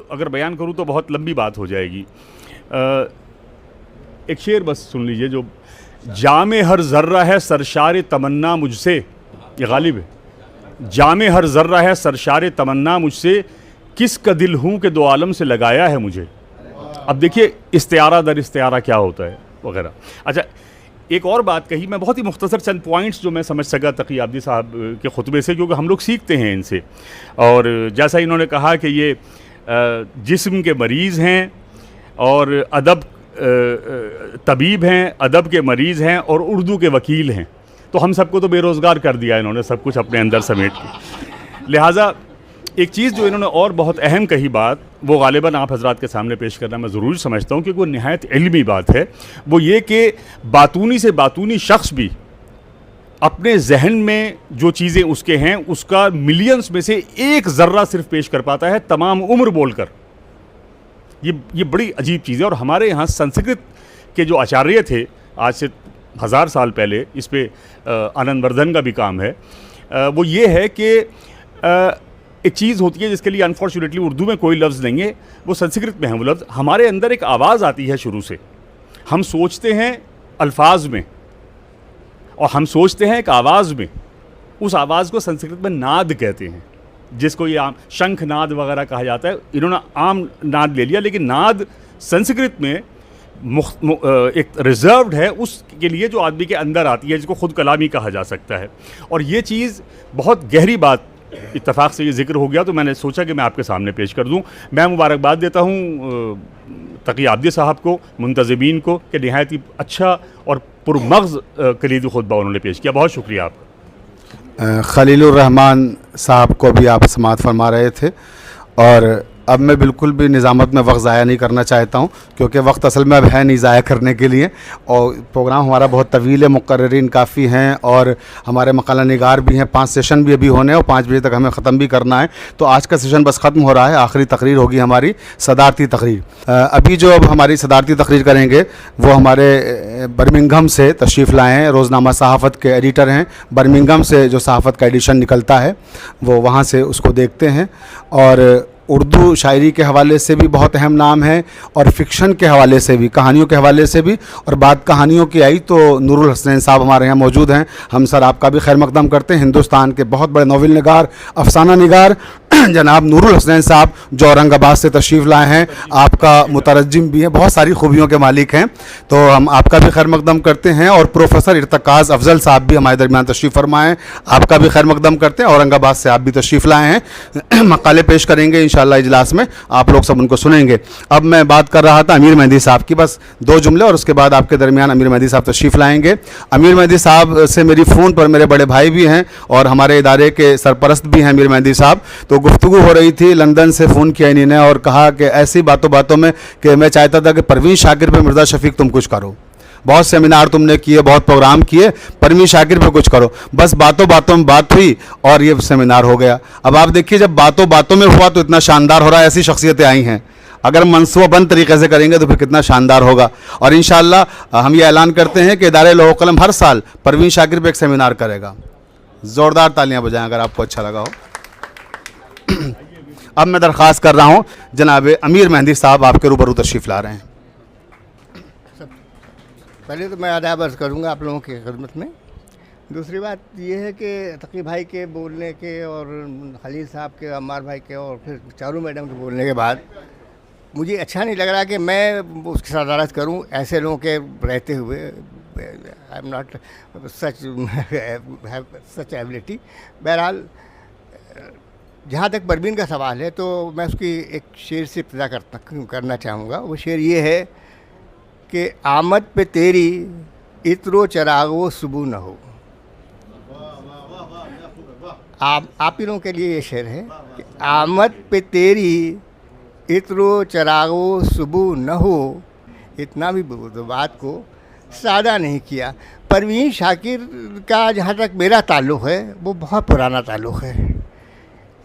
अगर बयान करूं तो बहुत लंबी बात हो जाएगी। एक शेर बस सुन लीजिए, जो जामे हर ज़र्रा है सरशार तमन्ना मुझसे, ये गालिब है। जामे हर ज़र्रा है सरशार तमन्ना मुझसे, किस का दिल हूँ कि दो आलम से लगाया है मुझे। अब देखिए इस्तिआरा दर इस्तिआरा क्या होता है वगैरह। अच्छा, एक और बात कही मैं, बहुत ही मुख्तसर चंद पॉइंट्स जो मैं समझ सका तकी आबदी साहब के खुतबे से, क्योंकि हम लोग सीखते हैं इनसे। और जैसा इन्होंने कहा कि ये जिस्म के मरीज़ हैं और अदब तबीब हैं, अदब के मरीज़ हैं और उर्दू के वकील हैं, तो हम सबको तो बेरोज़गार कर दिया इन्होंने सब कुछ अपने अंदर समेट के। लिहाजा एक चीज़ जो इन्होंने और बहुत अहम कही बात, वो गालिबन आप हजरात के सामने पेश करना मैं ज़रूरी समझता हूँ क्योंकि वो नहायत इल्मी बात है। वो ये कि बातूनी से बातूनी शख्स भी अपने जहन में जो चीज़ें उसके हैं उसका मिलियंस में से एक ज़र्रा सिर्फ पेश कर पाता है तमाम उम्र बोलकर। ये बड़ी अजीब चीज़ है। और हमारे यहाँ संस्कृत के जो आचार्य थे आज से 1000 साल पहले, इस पर आनंदवर्धन का भी काम है, वो ये है कि एक चीज़ होती है जिसके लिए अनफॉर्चुनेटली उर्दू में कोई लफ्ज़ नहीं है, वो संस्कृत में है वो लफ्ज़। हमारे अंदर एक आवाज़ आती है शुरू से, हम सोचते हैं अल्फाज में और हम सोचते हैं एक आवाज़ में। उस आवाज़ को संस्कृत में नाद कहते हैं, जिसको ये आम शंख नाद वगैरह कहा जाता है। इन्होंने आम नाद ले लिया, लेकिन नाद संस्कृत में एक रिजर्व्ड है उसके लिए जो आदमी के अंदर आती है, जिसको ख़ुद कलामी कहा जा सकता है। और ये चीज़ बहुत गहरी बात, इत्तफाक से ये जिक्र हो गया तो मैंने सोचा कि मैं आपके सामने पेश कर दूं। मैं मुबारकबाद देता हूं तकी आबदी साहब को, मुंतज़िमीन को, कि नहायत ही अच्छा और पुरमग़ज़ कलीदी खुतबा उन्होंने पेश किया। बहुत शुक्रिया आपका। खलीलुर रहमान साहब को भी आप समाअत फरमा रहे थे, और अब मैं बिल्कुल भी निज़ामत में वक्त ज़ाया नहीं करना चाहता हूँ क्योंकि वक्त असल में अब है नहीं ज़ाया करने के लिए, और प्रोग्राम हमारा बहुत तवील है, मुक़र्रिरीन काफ़ी हैं और हमारे मकाला निगार भी हैं। 5 सेशन भी अभी होने हैं और 5 बजे तक हमें ख़त्म भी करना है। तो आज का सेशन बस ख़त्म हो रहा है, आखिरी तकरीर होगी हमारी सदारती तकरीर। अभी जो अब हमारी सदारती तकरीर करेंगे वो हमारे बर्मिंघम से तशरीफ़ लाए हैं, रोज़नामा सहाफ़त के एडिटर हैं। बर्मिंघम से जो सहाफ़त का एडिशन निकलता है वो वहाँ से उसको देखते हैं, और उर्दू शायरी के हवाले से भी बहुत अहम नाम है और फ़िक्शन के हवाले से भी, कहानियों के हवाले से भी। और बात कहानियों की आई तो नूरुल हसनैन साहब हमारे यहाँ मौजूद हैं। हम सर आपका भी खैर मकदम करते हैं। हिंदुस्तान के बहुत बड़े नोवेल निगार, अफसाना निगार जनाब नूरुल हसनैन साहब जो औरंगाबाद से तशरीफ़ लाए हैं, आपका मुतरज्जिम भी हैं, बहुत सारी खूबियों के मालिक हैं, तो हम आपका भी खैर मकदम करते हैं। और प्रोफेसर इर्तकाज़ अफजल साहब भी हमारे दरमियान तशरीफ़ फरमाएँ, आपका भी खैर मकदम करते हैं। औरंगाबाद से आप भी तशरीफ़ लाए हैं, मकाले पेश करेंगे इंशाअल्लाह इजलास में, आप लोग सब उनको सुनेंगे। अब मैं बात कर रहा था अमीर मेहदी साहब की, बस 2 जुमले और उसके बाद आपके दरमियान अमीर मेहदी साहब तशरीफ़ लाएंगे। अमीर मेहदी साहब से मेरी फ़ोन पर मेरे बड़े भाई भी हैं और हमारे इदारे के सरपरस्त भी हैं अमीर मेहदी साहब, तो गुफ्तगू हो रही थी। लंदन से फ़ोन किया इन्होंने और कहा कि ऐसी बातों बातों में कि मैं चाहता था कि परवीन शाकिर पे मिर्ज़ा शफ़ीक तुम कुछ करो, बहुत सेमिनार तुमने किए, बहुत प्रोग्राम किए, परवीन शाकिर पे कुछ करो। बस बातों बातों में बात हुई और ये सेमिनार हो गया। अब आप देखिए जब बातों बातों में हुआ तो इतना शानदार हो रहा है, ऐसी शख्सियतें आई हैं। अगर मनसूबाबंद तरीके से करेंगे तो फिर कितना शानदार होगा। और इंशाअल्लाह हम ये ऐलान करते हैं कि इदारे लौह कलम हर साल परवीन शाकिर पे एक सेमिनार करेगा। ज़ोरदार तालियां बजाएं अगर आपको अच्छा लगा हो। अब मैं दरख्वास्त कर रहा हूँ जनाब अमीर मेहदी साहब आपके रूबरू तशरीफ़ ला रहे हैं। पहले तो मैं आदाब अर्ज़ करूँगा आप लोगों की खिदमत में। दूसरी बात ये है कि तकी भाई के बोलने के और खलील साहब के, अम्मार भाई के और फिर चारू मैडम के बोलने के बाद मुझे अच्छा नहीं लग रहा कि मैं उसकी सदारत करूं ऐसे लोगों के रहते हुए। I am not such ability. बहरहाल जहाँ तक परवीन का सवाल है तो मैं उसकी एक शेर से इब्तिदा करना चाहूँगा। वो शेर ये है कि आमद पे तेरी इत्रो चरागो सुबह न हो। आप ही लोगों के लिए ये शेर है कि आमद पे तेरी इत्रो चरागो सुबह न हो, इतना भी बात को सादा नहीं किया। परवीन शाकिर का जहाँ तक मेरा ताल्लुक़ है वो बहुत पुराना ताल्लुक़ है।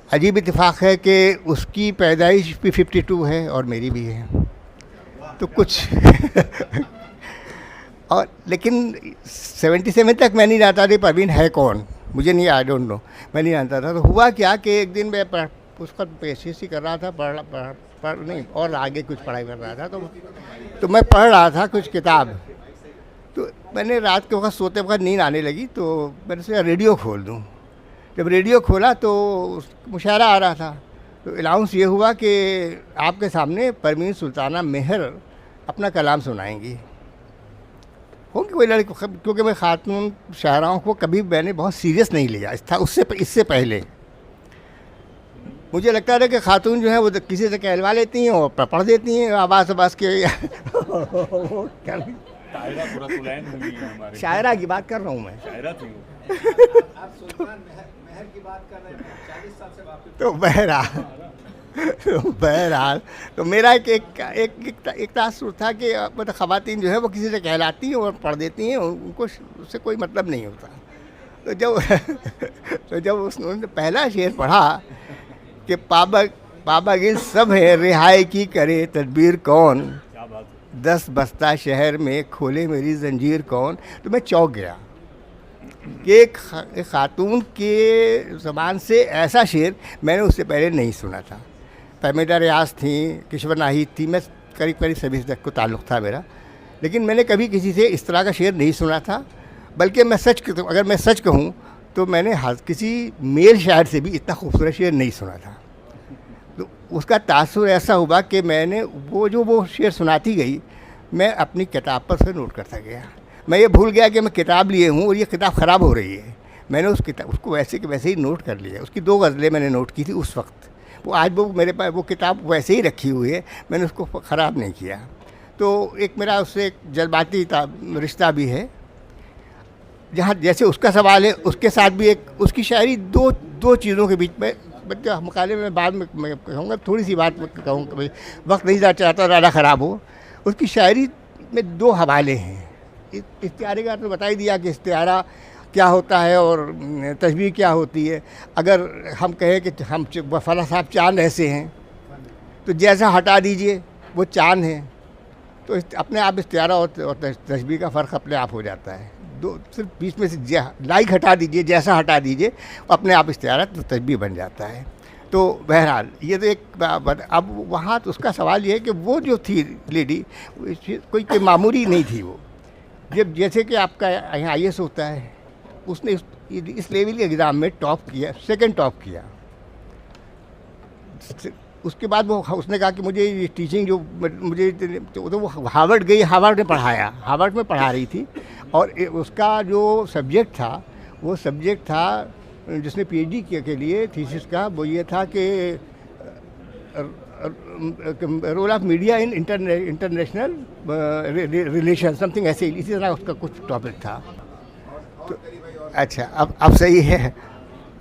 अजीब इत्तेफाक है कि उसकी पैदाइश भी 52 है और मेरी भी है, तो कुछ और लेकिन 77 तक मैं नहीं जानता था परवीन है कौन, मुझे नहीं, आई डोंट नो, मैं नहीं जानता था। तो हुआ क्या कि एक दिन मैं उसका पेशी कर रहा था, पढ़ नहीं और आगे कुछ पढ़ाई कर रहा था, तो मैं पढ़ रहा था कुछ किताब। तो मैंने रात के वक्त सोते वक्त नींद आने लगी तो मैंने सोचा रेडियो खोल दूँ। जब रेडियो खोला तो मुशायरा आ रहा था, तो अनाउंस ये हुआ कि आपके सामने परवीन सुल्ताना मेहर अपना कलाम सुनाएंगी। होंगी कोई लड़की, क्योंकि मैं खातून शायराओं को कभी मैंने बहुत सीरियस नहीं लिया था। इससे पहले मुझे लगता था कि खातून जो है वो किसी से कहलवा लेती हैं और पढ़ देती हैं आवाज़ के शायरा की बात कर रहा हूँ मैं, तो बहरहाल तो मेरा एक तासुर था कि मतलब ख़वातीन जो है वो किसी से कहलाती हैं और पढ़ देती हैं, उनको उससे कोई मतलब नहीं होता। तो जब उसने पहला शेर पढ़ा कि पाबंद सब है रिहाई की करे तदबीर कौन, 10 बस्ता शहर में खोले मेरी जंजीर कौन, तो मैं चौंक गया कि एक खातून के ज़बान से ऐसा शेर मैंने उससे पहले नहीं सुना था। फहमीदा रियाज थी, किश्वर नाहिद थी, मैं करीब सभी तक को ताल्लुक़ था मेरा, लेकिन मैंने कभी किसी से इस तरह का शेर नहीं सुना था। बल्कि अगर मैं सच कहूँ तो मैंने किसी मेल शायर से भी इतना खूबसूरत शेर नहीं सुना था। तो उसका तासुर ऐसा हुआ कि मैंने वो शेर सुनाती गई, मैं अपनी किताब पर से नोट करता गया। मैं ये भूल गया कि मैं किताब लिए हूँ और ये किताब ख़राब हो रही है। मैंने उसको वैसे के वैसे ही नोट कर लिया। उसकी 2 गज़लें मैंने नोट की थी उस वक्त, वो आज वो मेरे पास वो किताब वैसे ही रखी हुई है, मैंने उसको ख़राब नहीं किया। तो एक मेरा उससे एक जज्बाती रिश्ता भी है। जहाँ जैसे उसका सवाल है उसके साथ भी एक उसकी शायरी दो चीज़ों के बीच में, मकाले में बाद में मैं कहूँगा, थोड़ी सी बात कहूँगा, वक्त नहीं चाहता ज़्यादा ख़राब हो। उसकी शायरी में 2 हवाले हैं। इस्तिआरे का तो बता ही दिया कि इस्तिआरा क्या होता है और तशबीह क्या होती है। अगर हम कहें कि हम फला साहब चाँद ऐसे हैं, तो जैसा हटा दीजिए वो चाँद है, तो अपने आप इस्तिआरा और तशबीह का फ़र्क अपने आप हो जाता है। सिर्फ बीच में से लाइक हटा दीजिए, जैसा हटा दीजिए, अपने आप इस्तिआरा तो तशबीह बन जाता है। तो बहरहाल ये तो एक, अब वहाँ तो उसका सवाल ये है कि वो जो थी लेडी कोई मामूली नहीं थी। वो जब जैसे कि आपका यहाँ IAS होता है, उसने इस लेवल के एग्ज़ाम में टॉप किया, 2nd टॉप किया। उसके बाद वो उसने कहा कि मुझे ये टीचिंग जो मुझे तो वो हार्वर्ड गई, हार्वर्ड में पढ़ाया, हार्वर्ड में पढ़ा रही थी। और उसका जो सब्जेक्ट था वो सब्जेक्ट था जिसने PhD किया के लिए थीसिस का, वो ये था कि role of media in international relation, something ऐसे, इसी तरह उसका कुछ टॉपिक था। तो अच्छा, अब सही है।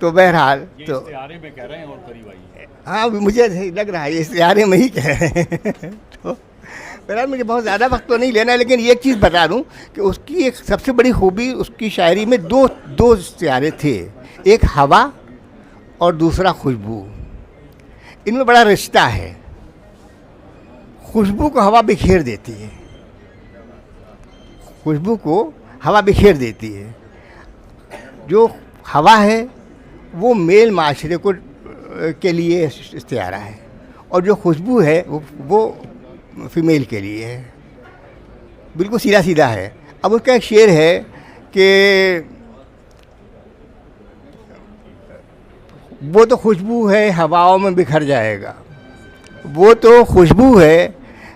तो बहरहाल तो इस्तिआरे में कह रहे हैं और करीब आई है। हाँ, मुझे लग रहा है ये इस्तिआरे में ही कह रहे हैं। तो बहरहाल मुझे बहुत ज़्यादा वक्त तो नहीं लेना है, लेकिन एक चीज़ बता दूं कि उसकी एक सबसे बड़ी खूबी उसकी शायरी में दो इस्तिआरे थे, एक हवा और दूसरा खुशबू। इनमें बड़ा रिश्ता है। खुशबू को हवा बिखेर देती है, खुशबू को हवा बिखेर देती है। जो हवा है वो मेल माशरे को के लिए इस्तिआरा है, और जो खुशबू है वो फीमेल के लिए है। बिल्कुल सीधा सीधा है। अब उसका एक शेर है कि वो तो खुशबू है हवाओं में बिखर जाएगा, वो तो खुशबू है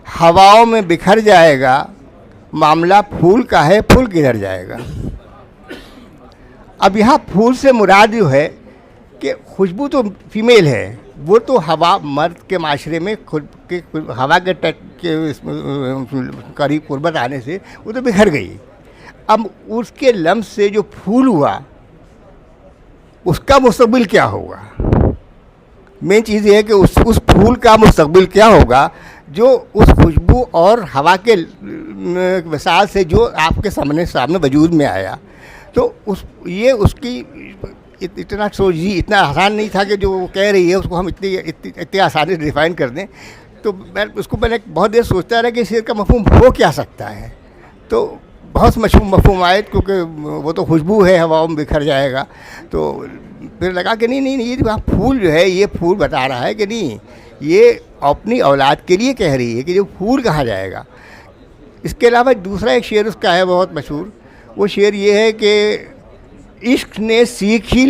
हवाओं में बिखर जाएगा, मामला फूल का है फूल किधर जाएगा। अब यहाँ फूल से मुराद जो है कि खुशबू तो फीमेल है, वो तो हवा मर्द के माशरे में खुद के हवा के टच के करीब कुर्बत आने से वो तो बिखर गई। अब उसके लम्स से जो फूल हुआ उसका मुस्तकबिल क्या होगा? मेन चीज़ ये है कि उस फूल का मुस्तकबिल क्या होगा जो उस खुशबू और हवा के मिसाल से जो आपके सामने वजूद में आया। तो उसकी इतना सोचिए, इतना आसान नहीं था कि जो वो कह रही है उसको हम इतनी आसानी से डिफ़ाइन कर दें। तो मैं उसको मैंने बहुत देर सोचता रहा कि शेर का मफहूम हो क्या सकता है। तो बहुत मफहूम आए, क्योंकि वो तो खुशबू है, हवाओं में बिखर जाएगा। तो फिर लगा कि नहीं, ये फूल जो है, ये फूल बता रहा है कि नहीं, ये अपनी औलाद के लिए कह रही है कि जो फूल कहाँ जाएगा। इसके अलावा दूसरा एक शेर उसका है बहुत मशहूर। वो शेर ये है कि इश्क ने सीख ही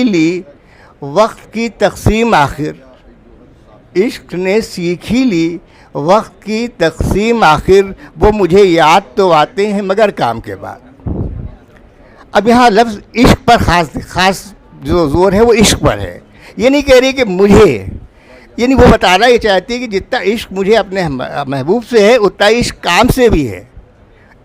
ली वक्त की तकसीम आखिर, इश्क ने सीख ही ली वक्त की तकसीम आखिर, वो मुझे याद तो आते हैं मगर काम के बाद। अब यहाँ लफ्ज़ इश्क पर ख़ास जो ज़ोर है वो इश्क पर है। ये नहीं कह रही कि मुझे, यानी वो बताना ये चाहती है कि जितना इश्क मुझे अपने महबूब से है उतना इश्क काम से भी है।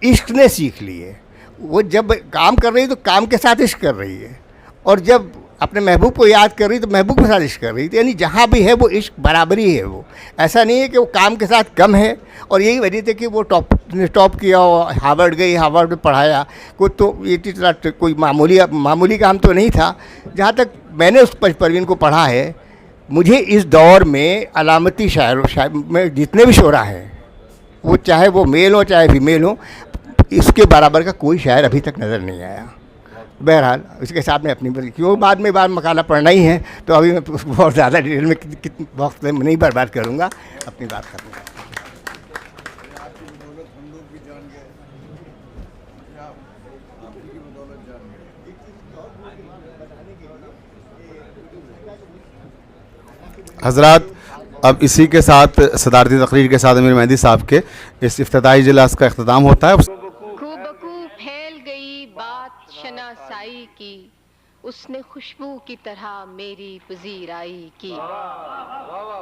इश्क ने सीख ली है। वो जब काम कर रही है तो काम के साथ इश्क कर रही है, और जब अपने महबूब को याद कर रही तो महबूब के साथ इश्क कर रही थी। यानी जहाँ भी है वो इश्क बराबरी है। वो ऐसा नहीं है कि वो काम के साथ कम है। और यही वजह थी कि वो टॉप किया और हार्वर्ड गई, हार्वर्ड में पढ़ाया। कोई तो ये इतना कोई मामूली काम तो नहीं था। जहाँ तक मैंने उस परवीन को पढ़ा है, मुझे इस दौर में अलामती शायर में जितने भी शोरा हैं, वो चाहे वो मेल हो चाहे फीमेल हो, इसके बराबर का कोई शायर अभी तक नज़र नहीं आया। बहरहाल इसके साथ में अपनी क्यों बाद में मकाला पढ़ना ही है, तो अभी मैं बहुत ज़्यादा डिटेल में वक्त नहीं बर्बाद करूँगा, अपनी बात करूँगा। हज़रात, अब इसी के साथ सदारती तकरीर के साथ अमीर मेहदी साहब के इस इफ्तिताई इजलास का अख्ताम होता है। खूबकू फैल गई बात शनासाई की, उसने खुशबू की तरह मेरी पजीराई की।